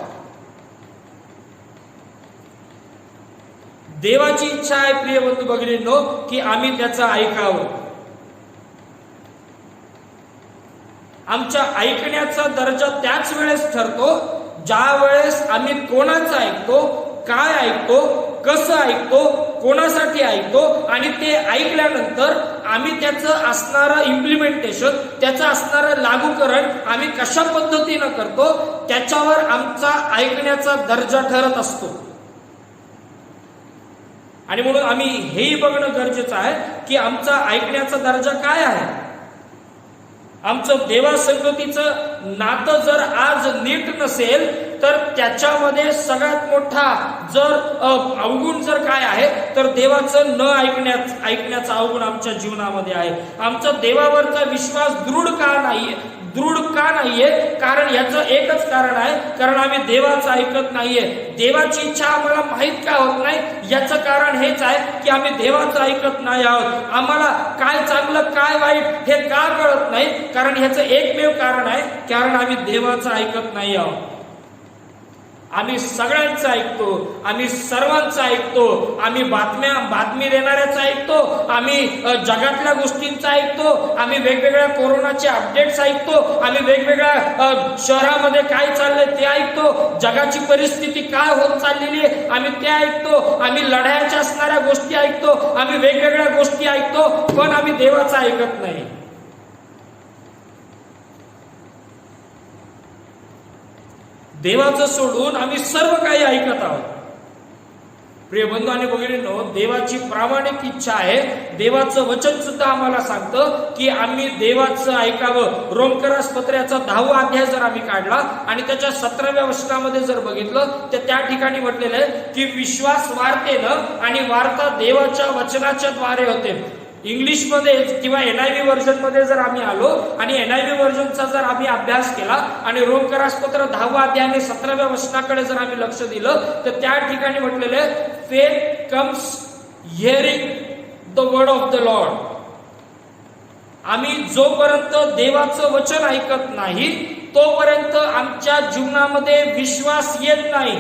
देवाची इच्छा आहे प्रिय बंधू भगिनींनो की आम्ही त्याचं ऐकावं. आमच्या ऐकण्याचा दर्जा त्याच वेळेस ठरतो ज्या वेळेस आम्ही कोणाचं ऐकतो, काय ऐकतो, कसं ऐकतो, कोणासाठी ऐकतो आणि ते ऐकल्यानंतर आम्ही त्याचं असणारं इम्प्लिमेंटेशन, त्याचं असणारं लागूकरण आम्ही कशा पद्धतीनं करतो त्याच्यावर आमचा ऐकण्याचा दर्जा ठरत असतो. आणि म्हणून आम्ही हेही बघणं गरजेचं आहे की आमचा ऐकण्याचा दर्जा काय आहे. आमचं देवासंगतीचं नातं जर आज नीट नसेल तर त्याच्यामध्ये सगळ्यात मोठा जर अवगुण जर काय आहे तर देवाचं न ऐकण्याचा अवगुण आमच्या जीवनामध्ये आहे. आमचा देवावरचा विश्वास दृढ का नाहीये? कारण याचं एकच कारण आहे, कारण आम्ही देवाचं ऐकत नाहीये. देवाची इच्छा आम्हाला माहित का होत नाही याचं कारण हेच आहे की आम्ही देवाचं ऐकत नाही आहोत. आम्हाला काय चांगलं काय वाईट हे का कळत नाही? कारण ह्याचं एकमेव कारण आहे, कारण आम्ही देवाचं ऐकत नाही आहोत. आम्ही सगळ्यांचं ऐकतो, आम्ही सर्वांचं ऐकतो, आम्ही बातमी देणाऱ्याचं ऐकतो, आम्ही जगातल्या गोष्टींचं ऐकतो, आम्ही वेगवेगळ्या कोरोनाचे अपडेट्स ऐकतो, आम्ही वेगवेगळ्या शहरामध्ये काय चाललंय ते ऐकतो, जगाची परिस्थिती काय होत चाललेली आहे आम्ही ते ऐकतो, आम्ही लढायच्या असणाऱ्या गोष्टी ऐकतो, आम्ही वेगवेगळ्या गोष्टी ऐकतो, पण आम्ही देवाचं ऐकत नाही. देवाचं सोडून आम्ही सर्व काही ऐकत आहोत. प्रिय बंधू आणि भगिनींनो, देवाची प्रामाणिक इच्छा आहे. देवाचं वचन सुद्धा आम्हाला सांगतं की आम्ही देवाचं ऐकावं. रोमकरास पत्राचा 10वा अध्याय जर आम्ही काढला आणि त्याच्या 17व्या वचनामध्ये जर बघितलं तर त्या ठिकाणी म्हटलेलं आहे की विश्वास वार्तेनं आणि वार्ता देवाच्या वचनाच्या द्वारे होते. इंग्लिशमध्ये किंवा NIV व्हर्जन मध्ये जर आम्ही आलो आणि NIV व्हर्जनचा जर आम्ही अभ्यास केला आणि रोमकरास पत्र 10वा अध्याय आणि 17व्या वचनाकडे जर आम्ही लक्ष दिलं तर त्या ठिकाणी म्हटलेलं आहे faith comes hearing the word of the Lord. आम्ही जोपर्यंत देवाचं वचन ऐकत नाही तोपर्यंत आमच्या जीवनामध्ये विश्वास येत नाही.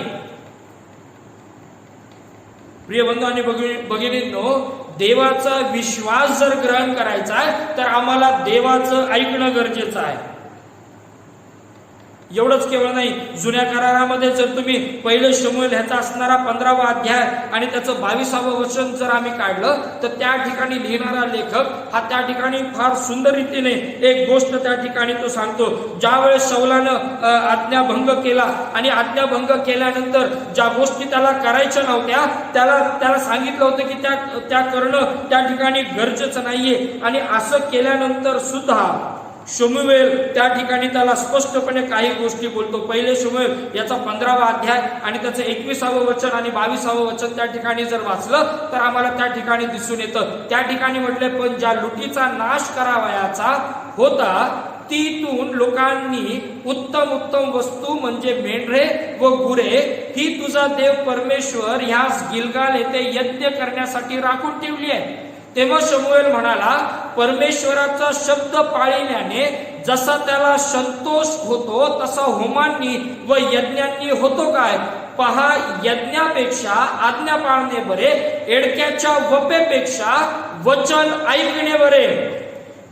प्रिय बंधू आणि भगिनींनो, देवाचा विश्वास जर ग्रहण करायचा आहे तर आम्हाला देवाचं ऐकणं गरजेचं आहे. एवढंच केवळ नाही, जुन्या करारामध्ये जर तुम्ही पहिले शमूएल ह्याचा असणारा 15वा अध्याय आणि त्याचं 22वा वचन जर आम्ही काढलं तर त्या ठिकाणी लिहिणारा लेखक हा त्या ठिकाणी फार सुंदर रीतीने एक गोष्ट त्या ठिकाणी तो सांगतो. ज्या वेळेस शौलानं आज्ञाभंग केला आणि आज्ञाभंग केल्यानंतर ज्या गोष्टी त्याला करायच्या नव्हत्या त्याला सांगितलं होतं की त्या करणं त्या ठिकाणी गरजेचं नाहीये. आणि असं केल्यानंतर सुद्धा शमूएल त्या ठिकाणी त्याला स्पष्टपणे काही गोष्टी बोलतो. पहिले शमूएल याचा 15वा अध्याय आणि त्याचं 21वा वचन आणि 22वा वचन त्या ठिकाणी जर वाचलं तर आम्हाला त्या ठिकाणी दिसून येतं. त्या ठिकाणी म्हटले पण ज्या लुटीचा नाश करावयाचा होता तीतून लोकांनी उत्तम उत्तम वस्तू म्हणजे मेंढरे व गुरे ही तुझा देव परमेश्वर ह्यास गिलगाल येथे यज्ञ करण्यासाठी राखून ठेवली आहे. तेव्हा शमूएल म्हणाला, परमेश्वराचा शब्द पाळिल्याने जसा त्याला संतोष होतो तसा होमांनी व यज्ञांनी होतो काय? पहा यज्ञापेक्षा आज्ञा पाळणे बरे, एडक्याच्या वपेपेक्षा वचन ऐकणे बरे.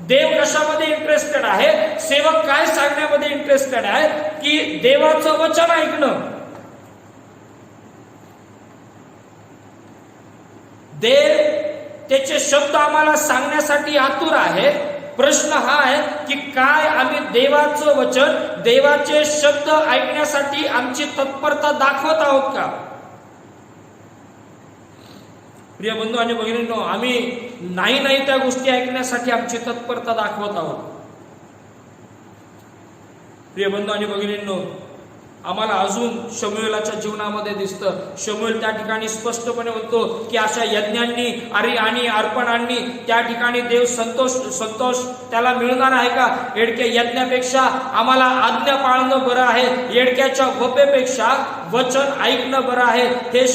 देव कशामध्ये इंटरेस्टेड आहे? सेवक काय सांगण्यामध्ये इंटरेस्टेड आहे? की देवाचं वचन ऐकणं. देव त्याचे शब्द आम्हाला सांगण्यासाठी आतुर आहे. प्रश्न हा आहे की काय आम्ही देवाचं वचन, देवाचे शब्द ऐकण्यासाठी आमची तत्परता दाखवत आहोत का? प्रिय बंधू आणि भगिनींनो, आम्ही नाही त्या गोष्टी ऐकण्यासाठी आमची तत्परता दाखवत आहोत. प्रिय बंधू आणि भगिनींनो, आम्हाला अजून शमूएलाच्या जीवनामध्ये दिसतं. शमूएल त्या ठिकाणी स्पष्टपणे म्हणतो की अशा यज्ञांनी आणि अर्पणांनी त्या ठिकाणी देव संतोष त्याला मिळणार आहे का? येडक्या यज्ञापेक्षा आम्हाला आज्ञा पाळणं बरं आहे, येडक्याच्या वपेपेक्षा वचन ऐकणं बरं आहे. हे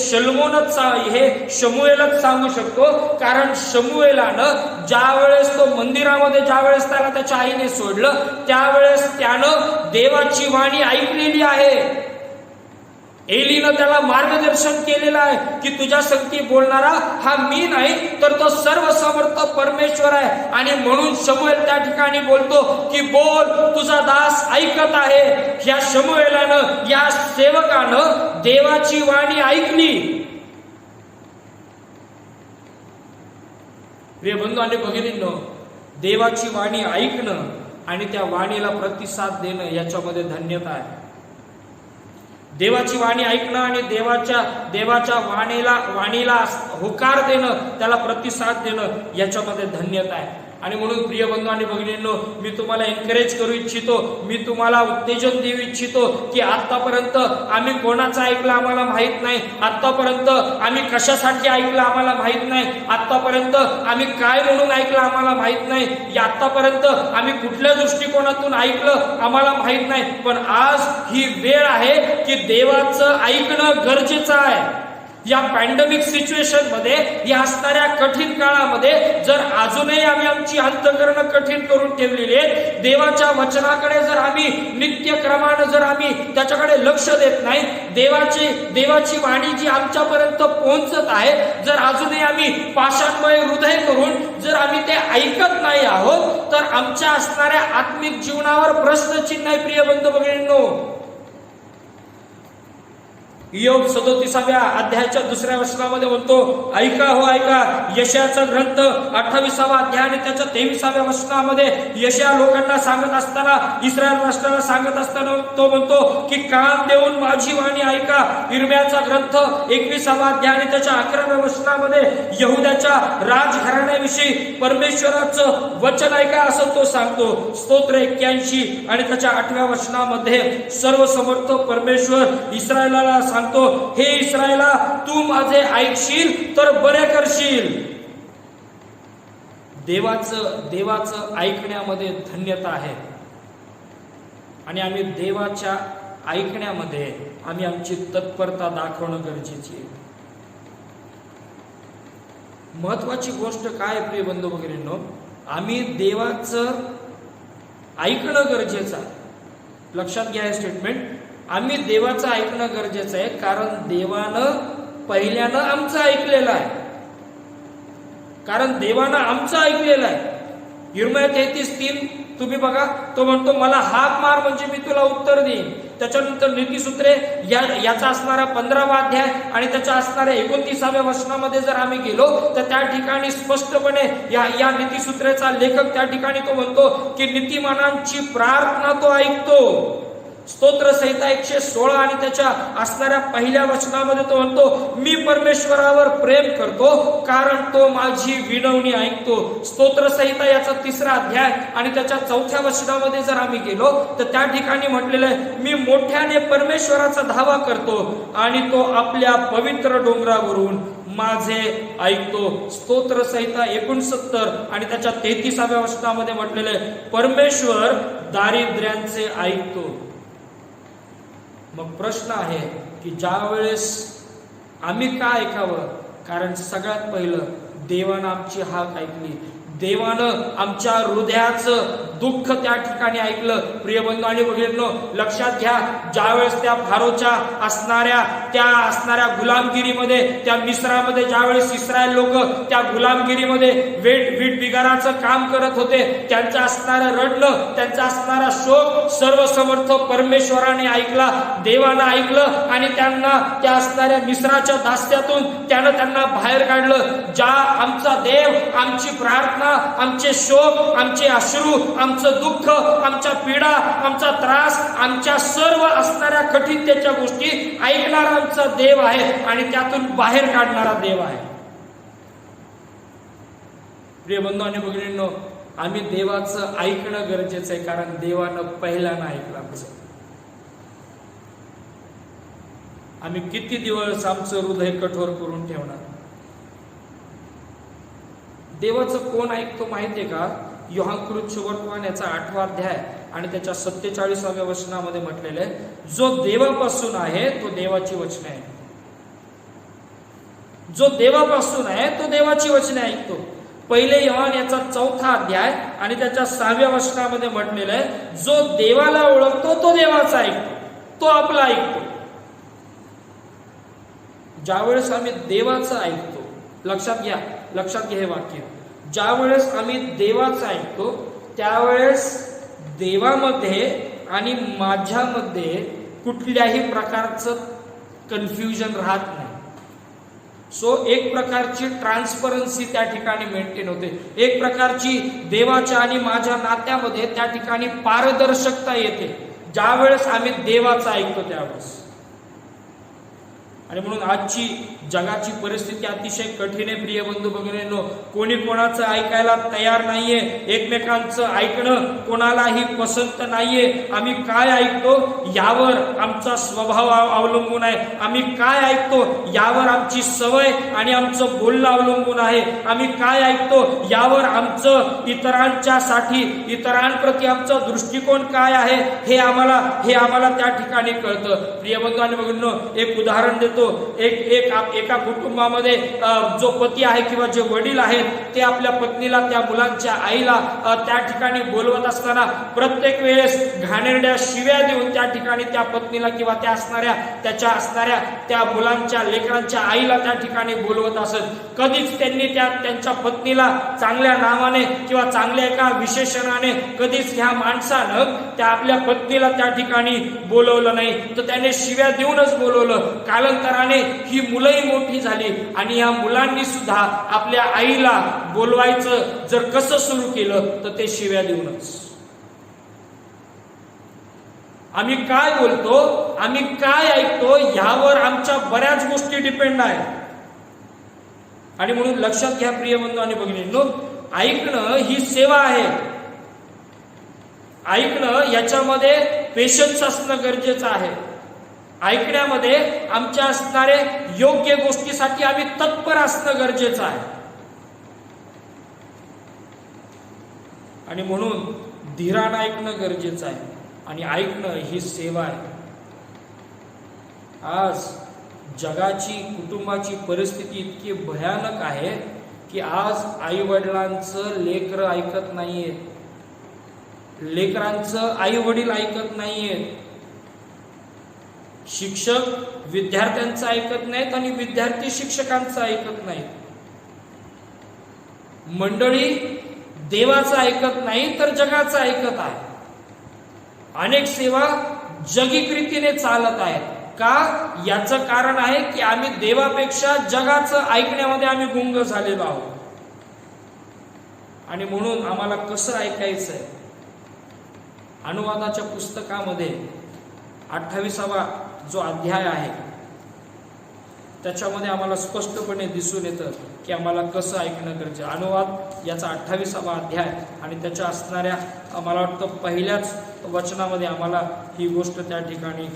शमूएलच सांगू शकतो. कारण शमूएलानं ज्यावेळेस तो मंदिरामध्ये ज्यावेळेस त्याला त्याच्या आईने सोडलं, त्यावेळेस त्यानं देवाची वाणी ऐकलेली आहे. एलीनं त्याला मार्गदर्शन केलेलं आहे की तुझ्या संगती बोलणारा हा मी नाही तर तो सर्वसमर्थ परमेश्वर आहे. आणि म्हणून शमूएल त्या ठिकाणी बोलतो की बोल, तुझा दास ऐकत आहे. या शमूएलानं, या सेवकानं देवाची वाणी ऐकली. प्रिय बंधू आणि भगिनींनो, देवाची वाणी ऐकणं आणि त्या वाणीला प्रतिसाद देणं याच्यामध्ये धन्यता आहे. देवाची वाणी ऐकणं आणि देवाच्या वाणीला होकार देणं, त्याला प्रतिसाद देणं याच्यामध्ये धन्यता आहे. आणि म्हणून प्रिय बंधू आणि भगिनींनो, मी तुम्हाला एनकरेज करू इच्छितो, मी तुम्हाला उत्तेजन देऊ इच्छितो की आतापर्यंत आम्ही कोणाचं ऐकलं आम्हाला माहित नाही, आतापर्यंत आम्ही कशासाठी ऐकलं आम्हाला माहित नाही, आतापर्यंत आम्ही काय म्हणून ऐकलं आम्हाला माहित नाही, आतापर्यंत आम्ही कुठल्या दृष्टिकोनातून ऐकलं आम्हाला माहित नाही. पण आज ही वेळ आहे की देवाचं ऐकणं गरजेचं आहे. या पॅन्डेमिक सिच्युएशन मध्ये, या असणाऱ्या कठीण काळामध्ये जर अजूनही आम्ही आमची अंतःकरण कठीण करून ठेवलेली आहे, देवाच्या वचनाकडे जर आम्ही नित्यक्रमानं जर आम्ही त्याच्याकडे लक्ष देत नाही, देवाची वाणी जी आमच्यापर्यंत पोहोचत आहे, जर अजूनही आम्ही पाषाणमय हृदय करून जर आम्ही ते ऐकत नाही आहोत, तर आमच्या असणाऱ्या आत्मिक जीवनावर प्रश्नचिन्ह आहे. प्रिय बंधू भगिनींनो, योग 37व्या अध्यायाच्या 2ऱ्या वचनामध्ये म्हणतो, ऐका हो ऐका. यशायाचा ग्रंथ 28वा अध्याय आणि त्याच्या 23व्या वचनामध्ये यशया लोकांना सांगत असताना, इस्रायल राष्ट्राला सांगत असताना तो म्हणतो की कान देऊन माझी वाणी ऐका. इर्म्याचा ग्रंथ 21वा अध्याय आणि त्याच्या 11व्या वचनामध्ये यहुदाच्या राजघराण्याविषयी परमेश्वराचं वचन ऐका असं तो सांगतो. स्तोत्र 81 आणि त्याच्या 8व्या वचनामध्ये सर्वसमर्थ परमेश्वर इस्रायलाला सांगतो, हे इस्रायला, तू माझे ऐकशील तर बरे करशील. देवाचं ऐकण्यामध्ये धन्यता आहे. आणि आम्ही देवाच्या ऐकण्यामध्ये आम्ही आमची तत्परता दाखवणं गरजेची आहे. महत्वाची गोष्ट काय प्रिय बंधू भगिनींनो, आम्ही देवाचं ऐकणं गरजेचं आहे. लक्षात घ्या हे स्टेटमेंट. आम्ही देवाचं ऐकणं गरजेचं आहे कारण देवानं पहिल्यानं आमचं ऐकलेलं आहे. कारण देवानं आमचं ऐकलेलं आहे. इर्म्या 33:3 तुम्ही बघा, तो म्हणतो मला हाक मार म्हणजे मी तुला उत्तर देईन. त्याच्यानंतर नीतिसूत्रे याचा असणारा 15वा अध्याय आणि त्याच्या असणाऱ्या 29व्या वचनामध्ये जर आम्ही गेलो तर त्या ठिकाणी स्पष्टपणे या नीतिसूत्रेचा लेखक त्या ठिकाणी तो म्हणतो की नीतिमानांची प्रार्थना तो ऐकतो. स्तोत्र संहिता 116 आणि त्याच्या असणाऱ्या 1ल्या वचनामध्ये तो म्हणतो, मी परमेश्वरावर प्रेम करतो कारण तो माझी विनवणी ऐकतो. स्तोत्र संहिता याचा 3रा अध्याय आणि त्याच्या 4थ्या वचनामध्ये जर आम्ही गेलो तर त्या ठिकाणी म्हटलेलं आहे, मी मोठ्याने परमेश्वराचा धावा करतो आणि तो आपल्या पवित्र डोंगरावरून माझे ऐकतो. स्तोत्र संहिता 69 आणि त्याच्या 33व्या वचनामध्ये म्हटलेलं आहे, परमेश्वर दारिद्र्यांचे ऐकतो. मग प्रश्न आहे की ज्या वेळेस आम्ही का ऐकावं? कारण सगळ्यात पहिलं देवानं आमची हाक ऐकली. देवानं आमच्या हृदयाचं दुःख त्या ठिकाणी ऐकलं. प्रिय बंधू आणि भगिनींनो, लक्षात घ्या, ज्यावेळेस त्या फारोच्या असणाऱ्या गुलामगिरीमध्ये, त्या मिस्रामध्ये ज्यावेळेस इस्रायल लोक त्या गुलामगिरीमध्ये वीट बिगाराचं काम करत होते, त्यांचं असणारं रडणं, त्यांचा असणारा शोक सर्वसमर्थ परमेश्वराने ऐकला, देवानं ऐकलं आणि त्यांना त्या असणाऱ्या मिस्राच्या दास्यातून त्यानं त्यांना बाहेर काढलं. ज्या आमचा देव आमची प्रार्थना, आमचे शोक, आमचे अश्रू, आमचं दुःख, आमच्या पीडा, आमचा त्रास, आमच्या सर्व असणाऱ्या कठीणतेच्या गोष्टी ऐकणारा आमचा देव आहे आणि त्यातून बाहेर काढणारा देव आहे. प्रिय बंधू आणि भगिनींनो, आम्ही देवाचं ऐकणं गरजेचं आहे, कारण देवानं पहिल्यानं ऐकलं आमचं. आम्ही किती दिवस आमचं हृदय कठोर करून ठेवणार? देवाचं कोण ऐकतो माहितीये का? योहानकृत सुवर्तमान याचा 8वा अध्याय आणि त्याच्या 47व्या वचनामध्ये म्हटलेलं आहे, जो देवापासून आहे तो देवाची वचने आहे. जो देवापासून आहे तो देवाची वचने ऐकतो. पहिले योहान याचा 4था अध्याय आणि त्याच्या 6व्या वचनामध्ये म्हटलेलं आहे, जो देवाला ओळखतो तो देवाचा ऐकतो, तो आपला ऐकतो. ज्यावेळेस आम्ही देवाचं ऐकतो, लक्षात घ्या हे वाक्य, ज्यावेळेस आम्ही देवाचं ऐकतो त्यावेळेस देवामध्ये आणि माझ्यामध्ये कुठल्याही प्रकारचं कन्फ्युजन राहत नाही. सो एक प्रकारची ट्रान्सपरन्सी त्या ठिकाणी मेंटेन होते. एक प्रकारची देवाच्या आणि माझ्या नात्यामध्ये त्या ठिकाणी पारदर्शकता येते ज्यावेळेस आम्ही देवाचं ऐकतो त्यावेळेस. आणि म्हणून आजची जगाची परिस्थिती अतिशय कठीण आहे. प्रिय बंधू भगिनींनो, कोणी कोणाचं ऐकायला तयार नाहीये. एकमेकांचं ऐकणं कोणालाही पसंत नाहीये. आम्ही काय ऐकतो यावर आमचा स्वभाव अवलंबून आहे. आम्ही काय ऐकतो यावर आमची सवय आणि आमचं बोलणं अवलंबून आहे. आम्ही काय ऐकतो यावर आमचं इतरांप्रती आमचा दृष्टिकोन काय आहे हे आम्हाला त्या ठिकाणी कळतं. प्रिय बंधू आणि भगिनींनो, एक उदाहरण देतो. एका कुटुंबामध्ये जो पती आहे किंवा जे वडील आहेत ते आपल्या पत्नीला, त्या मुलांच्या आईला त्या ठिकाणी बोलवत असताना प्रत्येक वेळेस घाणेरड्या शिव्या देऊन त्या ठिकाणी त्या पत्नीला किंवा त्याच्या असणाऱ्या त्या मुलांच्या लेकरांच्या आईला त्या ठिकाणी बोलवत असत. कधीच त्यांनी त्यांच्या पत्नीला चांगल्या नावाने किंवा चांगल्या एका विशेषणाने कधीच ह्या माणसानं त्या आपल्या पत्नीला त्या ठिकाणी बोलवलं नाही, तर त्याने शिव्या देऊनच बोलवलं. कालांतराने ही मुलंही मोठी झाली आणि या मुलांनी सुद्धा आपल्या आईला बोलवायचं जर कसं सुरू केलं तर ते शिव्या देऊनच. आम्ही काय बोलतो, आम्ही काय ऐकतो यावर आमच्या बऱ्याच गोष्टी डिपेंड आहेत. आणि म्हणून लक्षात घ्या प्रिय बंधू आणि भगिनींनो, ऐकणं ही सेवा आहे. ऐकणं याच्यामध्ये पेशन्स असणं गरजेचं आहे. ऐकण्यामध्ये आमच्या असणारे योग्य गोष्टीसाठी आम्ही तत्पर असणं गरजेचं आहे. आणि म्हणून धीरानं ऐकणं गरजेचं आहे. आणि ऐकणं ही सेवा आहे. आज जगाची, कुटुंबाची परिस्थिती इतकी भयानक आहे की आज आई वडिलांचं लेकरं ऐकत नाहीये, लेकरांचं आई वडील ऐकत नाहीये, शिक्षक विद्यार्थ्यांचं ऐकत नाहीत आणि विद्यार्थी शिक्षकांचं ऐकत नाहीत, मंडळी देवाचं ऐकत नाही तर जगाचं ऐकत आहे. अनेक सेवा जगिक रीतीने चालत आहेत. का? याचं कारण आहे की आम्ही देवापेक्षा जगाचं ऐकण्यामध्ये आम्ही गुंग झालेलो आहोत. आणि म्हणून आम्हाला कसं ऐकायचंय, अनुवादाच्या पुस्तकामध्ये 28वा जो अध्याय आहे त्याच्यामध्ये आम्हाला स्पष्टपणे दिसून येतं की आम्हाला कसं ऐकणं गरजेचं. अनुवाद याचा 28वा अध्याय आणि त्याच्या असणाऱ्या मला वाटतं पहिल्याच वचनामध्ये आम्हाला ही गोष्ट त्या ठिकाणी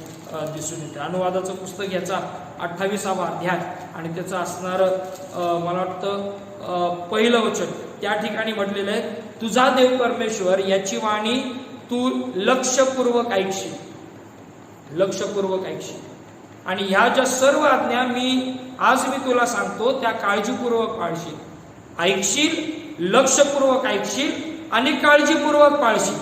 दिसून येते. अनुवादाचं पुस्तक याचा 28वा अध्याय आणि त्याचं असणारं मला वाटतं पहिलं वचन त्या ठिकाणी म्हटलेलं आहे, तुझा देव परमेश्वर याची वाणी तू लक्षपूर्वक ऐकशील, लक्षपूर्वक ऐकशील. आणि ह्या ज्या सर्व आज्ञा आज मी तुला सांगतो त्या काळजीपूर्वक पाळशील. ऐकशील, लक्षपूर्वक ऐकशील आणि काळजीपूर्वक पाळशील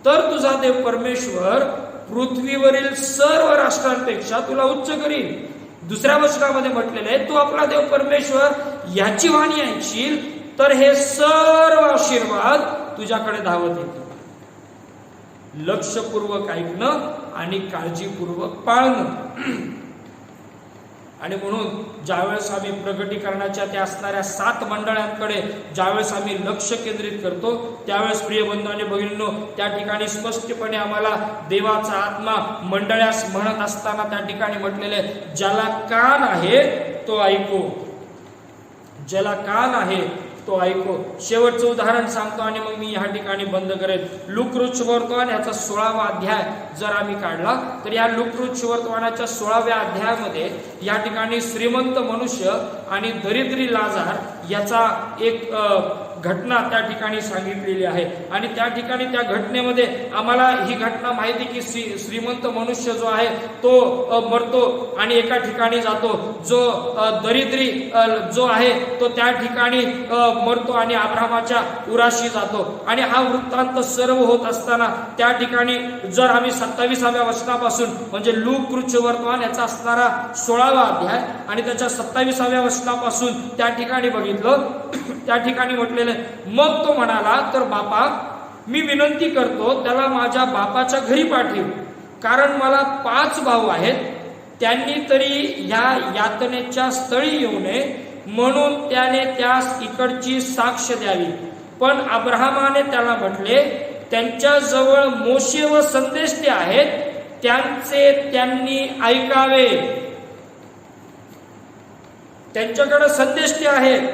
तर तुझा देव परमेश्वर पृथ्वीवरील सर्व राष्ट्रांपेक्षा तुला उच्च करील. दुसऱ्या वचनामध्ये म्हटलेलं आहे, तू आपला देव परमेश्वर याची वाणी ऐकशील तर हे सर्व आशीर्वाद तुझ्याकडे धावत येतील. लक्षपूर्वक ऐकणं आणि काळजीपूर्वक पाळणं. आणि म्हणून ज्यावेळेस आम्ही प्रगटीकरणाच्या त्या असणाऱ्या 7 मंडळांकडे ज्यावेळेस आम्ही लक्ष केंद्रित करतो त्यावेळेस प्रिय बंधू आणि भगिनींनो, त्या ठिकाणी स्पष्टपणे आम्हाला देवाचा आत्मा मंडळास म्हणत असताना त्या ठिकाणी म्हटलेले, ज्याला कान आहे तो ऐको, ज्याला कान आहे तो ऐको. शेवटचं उदाहरण सांगतो आणि मग मी या ठिकाणी बंद करेन. लूक वर्तमान याचा 16वा अध्याय जर आम्ही काढला तर या लूक वर्तमानाच्या 16व्या अध्यायामध्ये या ठिकाणी श्रीमंत मनुष्य आणि दरिद्री लाजार याचा एक घटना त्या ठिकाणी सांगितलेली आहे. आणि त्या ठिकाणी त्या घटनेमध्ये आम्हाला ही घटना माहिती की श्रीमंत मनुष्य जो आहे तो मरतो आणि एका ठिकाणी जातो, जो दरिद्री जो आहे तो त्या ठिकाणी मरतो आणि अब्राहमाच्या उराशी जातो. आणि हा वृत्तांत सर्व होत असताना त्या ठिकाणी जर आम्ही 27व्या वचनापासून म्हणजे लूक वर्तमान याचा असणारा 16वा अध्याय आणि त्याच्या 27व्या वचनापासून त्या ठिकाणी बघितलं, त्या ठिकाणी म्हटलेलं, मग तो म्हणाला, तर बापा मी विनंती करतो त्याला माझ्या बापाच्या घरी पाठव, कारण मला 5 भाऊ आहेत, त्यांनी तरी ह्या यातनेच्या स्थळी येऊ नये म्हणून त्याने त्यास इकडची साक्ष द्यावी. पण अब्राहमाने त्याला म्हटले, त्यांच्या जवळ मोशे व संदेष्टे आहेत, त्यांचे त्यांनी ऐकावे. त्यांच्याकडे संदेष्टे आहेत,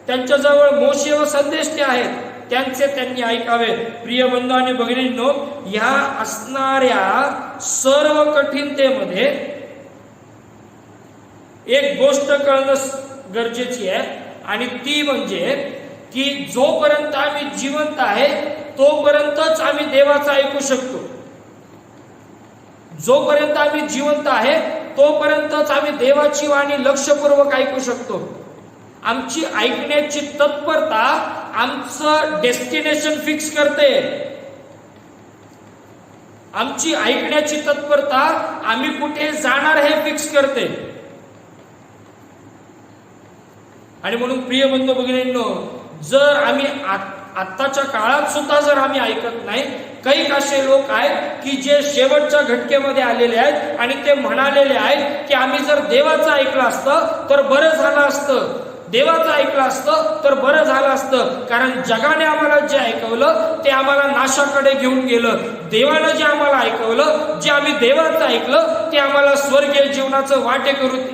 त्यांच्याजवळ मोशे व संदेष्टे आहेत, त्यांचे त्यांनी ऐकावे. प्रिय बंधू आणि भगिनींनो, ह्या असणाऱ्या सर्व कठीणतेमध्ये एक गोष्ट कळणं गरजेची आहे आणि ती म्हणजे की जोपर्यंत आम्ही जिवंत आहे तोपर्यंतच आम्ही देवाचं ऐकू शकतो. जोपर्यंत आम्ही जिवंत आहे तोपर्यंतच आम्ही देवाची वाणी लक्षपूर्वक ऐकू शकतो. आमची ऐकण्याची तत्परता आमचं डेस्टिनेशन फिक्स करते. आमची ऐकण्याची तत्परता आम्ही कुठे जाणार हे फिक्स करते. आणि म्हणून प्रिय बंधू भगिनींनो, जर आम्ही आत्ताच्या काळात सुद्धा जर आम्ही ऐकत नाही, काही असे लोक आहेत की जे शेवटच्या घटकेमध्ये आलेले आहेत आणि ते म्हणालेले आहेत की आम्ही जर देवाचं ऐकलं असतं तर बरं झालं असतं, देवाचं ऐकलं असतं तर बरं झालं असतं, कारण जगाने आम्हाला जे ऐकवलं ते आम्हाला नाशाकडे घेऊन गेलं. देवानं जे आम्हाला ऐकवलं, जे आम्ही देवाचं ऐकलं ते आम्हाला स्वर्गीय जीवनाचं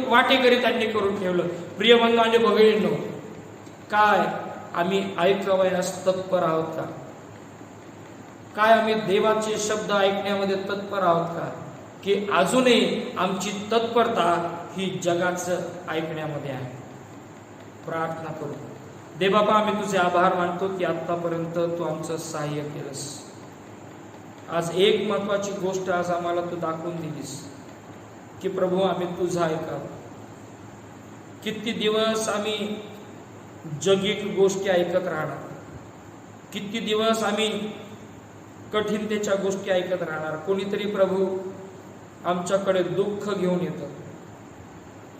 वाटेकरी त्यांनी करून ठेवलं. प्रिय बंधू आणि भगिनींनो, काय आम्ही ऐकवयास तत्पर आहोत का? काय आम्ही देवाचे शब्द ऐकण्यामध्ये तत्पर आहोत का? की अजूनही आमची तत्परता ही जगाचं ऐकण्यामध्ये आहे? प्रार्थना करू. देवबापा, आम्ही तुझे आभार मानतो की आतापर्यंत तू आमचं सहाय्य केलंस. आज एक महत्वाची गोष्ट आज आम्हाला तू दाखवून दिलीस की प्रभू आम्ही तुझं ऐकावं. किती दिवस आम्ही जगिक गोष्टी ऐकत राहणार, किती दिवस आम्ही कठीणतेच्या गोष्टी ऐकत राहणार. कोणीतरी प्रभू आमच्याकडे दुःख घेऊन येतं,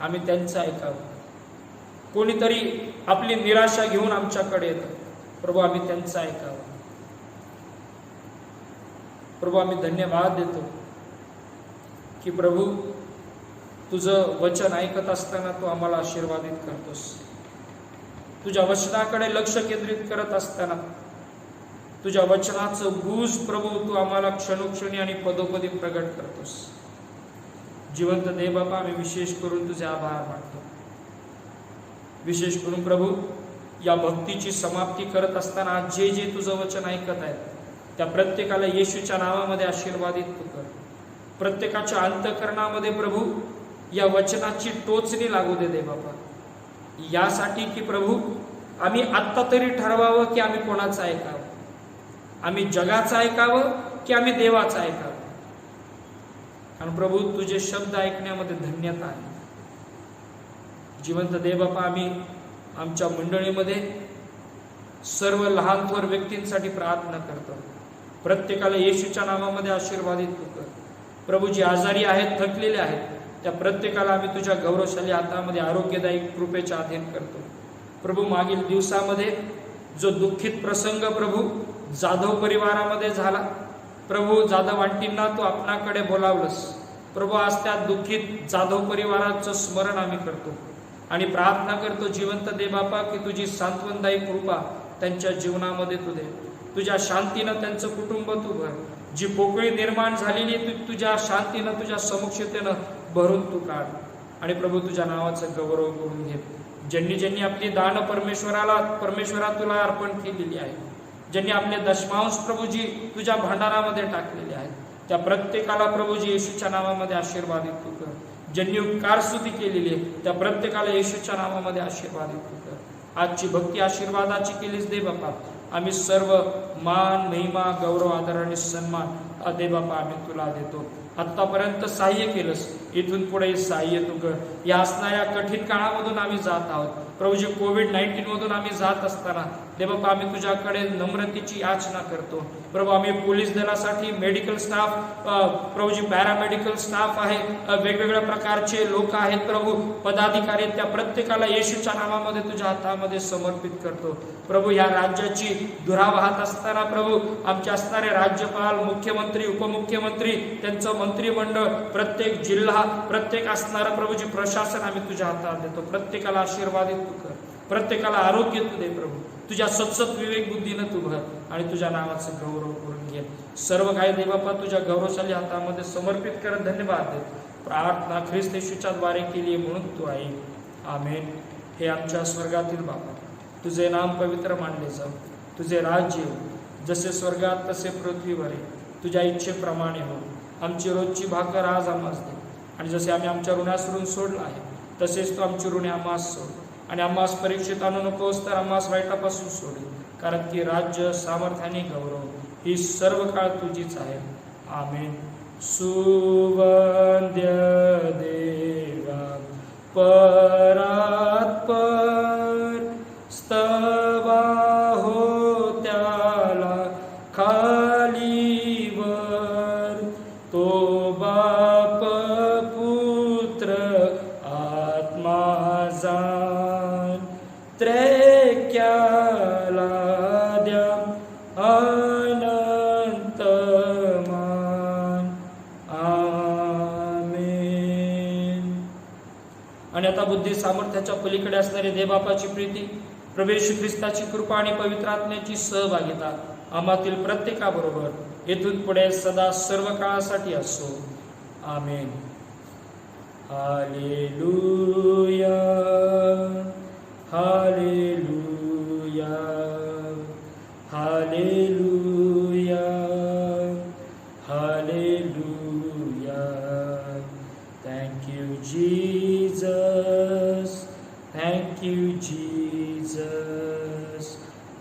आम्ही त्यांचं ऐकावं. कोणीतरी आपली निराशा घेऊन आमच्याकडे येतं, प्रभू आम्ही त्यांचं ऐकावं. प्रभू आम्ही धन्यवाद देतो की प्रभू तुझं वचन ऐकत असताना तू आम्हाला आशीर्वादित करतोस. तुझ्या वचनाकडे लक्ष केंद्रित करत असताना तुझ्या वचनाचं गुज प्रभू तू आम्हाला क्षणोक्षणी आणि पदोपदी प्रगट करतोस. जिवंत देव बाबा, आम्ही विशेष करून तुझे आभार मानतो. विशेष करून प्रभू या भक्तीची समाप्ती करत असताना जे जे तुझं वचन ऐकत आहेत त्या प्रत्येकाला येशूच्या नावामध्ये आशीर्वादित तू कर. प्रत्येकाच्या अंतःकरणामध्ये प्रभू या वचनाची टोचणी लागू दे दे बाबा. यासाठी की प्रभू आम्ही आत्ता तरी ठरवावं की आम्ही कोणाचं ऐकावं, आम्ही जगाचं ऐकावं की आम्ही देवाचं ऐकावं. आणि प्रभू तुझे शब्द ऐकण्यामध्ये धन्यता आहे. जिवंत देव बापा, आम्ही आमच्या मंडळीमध्ये सर्व लहान थोर व्यक्तींसाठी प्रार्थना करतो. प्रत्येकाला येशूच्या नावामध्ये आशीर्वादित कर. प्रभू जी आजारी आहेत, थकलेले आहेत, त्या प्रत्येकाला आम्ही तुझ्या गौरवशाली हातामध्ये आरोग्यदायी कृपेच्या अधीन करतो. प्रभू मागील दिवसामध्ये जो दुःखित प्रसंग प्रभू जाधव परिवारामध्ये झाला, प्रभू जाधव आंटींना तू आपणाकडे बोलावलंस. प्रभू आज त्या दुःखित जाधव परिवाराचं स्मरण आम्ही करतो आणि प्रार्थना करतो जिवंत दे बापा की तुझी सांत्वनदायी कृपा त्यांच्या जीवनामध्ये तू दे. तुझ्या शांतीनं त्यांचं कुटुंब तू भर. जी पोकळी निर्माण झालेली तुझ्या शांतीनं, तुझ्या समुक्षतेनं भरून तू काढ. आणि प्रभू तुझ्या नावाचं गौरव करून घे. ज्यांनी ज्यांनी आपली दान परमेश्वरा तुला अर्पण केलेली आहे, ज्यांनी आपले दशमांश प्रभूजी तुझ्या भांडारामध्ये टाकलेले आहेत, त्या प्रत्येकाला प्रभूजी येशूच्या नावामध्ये आशीर्वादित तू कर. ज्यांनी उपकार स्तुती केलेली आहे त्या प्रत्येकाला येशूच्या नावामध्ये आशीर्वादित तू कर. आजची भक्ती आशीर्वादाची केलीच दे बापा. आम्ही सर्व मान, महिमा, गौरव, आदर आणि सन्मान दे बापा आम्ही तुला देतो. आत्तापर्यंत सहाय्य केलंस, इथून पुढे सहाय्य तू कर. या असणाऱ्या कठीण काळामधून आम्ही जात आहोत प्रभूजी. कोविड-19 मधून आम्ही जात असताना देवबापा आम्ही तुझ्याकडे नम्रतेची याचना करतो. प्रभू आम्ही पोलीस दलासाठी medical staff, Prabhuji paramedical staff आहे, वेगवेगळ्या प्रकारचे लोक आहेत प्रभू, पदाधिकारी, त्या प्रत्येकाला येशूच्या नावामध्ये तुझ्या हातामध्ये समर्पित करतो. प्रभू ह्या राज्याची धुरा वाहत असताना प्रभू आमचे असणारे राज्यपाल, मुख्यमंत्री, उपमुख्यमंत्री, त्यांचं मंत्रिमंडळ, प्रत्येक जिल्हा, प्रत्येक असणारं प्रभूजी प्रशासन आम्ही तुझ्या हातात देतो. प्रत्येकाला आशीर्वादित तू कर, प्रत्येकाला आरोग्य तू दे प्रभू. तुझ्या सतसत विवेक बुद्धीनं तू भर आणि तुझ्या नावाचं गौरव करून घे. सर्व काही देवबापा तुझ्या गौरवशाली हातामध्ये समर्पित करत धन्यवाद दे. प्रार्थना ख्रिस्त येशूच्या द्वारे केली म्हणून तू आहे. आमेन. हे आमच्या स्वर्गातील बापा, तुझे नाम पवित्र मानले जाऊ. तुझे राज्य जसे स्वर्गात तसे पृथ्वीवर आहे. तुझ्या इच्छेप्रमाणे हो. आमची रोजची भाकर आज आम्हास दे, आणि जसे आम्ही आमच्या ऋणास ऋण सोडलं आहे तसेच तू आमची ऋणे आम्हास सोड. आणि आम्हास परीक्षेत आणू नकोस, तर आम्हास वाईटापासून सोड. कारण की राज्य, सामर्थ्याने गौरव ही सर्व काळ तुझीच आहे. आमेन. सुवंद्य देवा परात्पर, स्तवा हो त्याला खालीवर. तो बाप, पुत्र, आत्मा जाण, त्रैक्याला द्या अनंत मान. आमेन. आणि आता बुद्धी सामर्थ्याच्या पलीकडे असणारी देवबापाची प्रीती, प्रभू येशू ख्रिस्ताची कृपा आणि पवित्र आत्म्याची सहभागिता आम्हातील प्रत्येकाबरोबर येथून पुढे सदा सर्व काळासाठी असो. Amen. Hallelujah, hallelujah, hallelujah, hallelujah. Thank you, Jesus. Thank you, Jesus.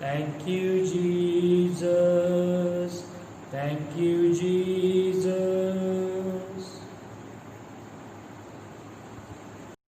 Thank you, Jesus. Thank you, Jesus.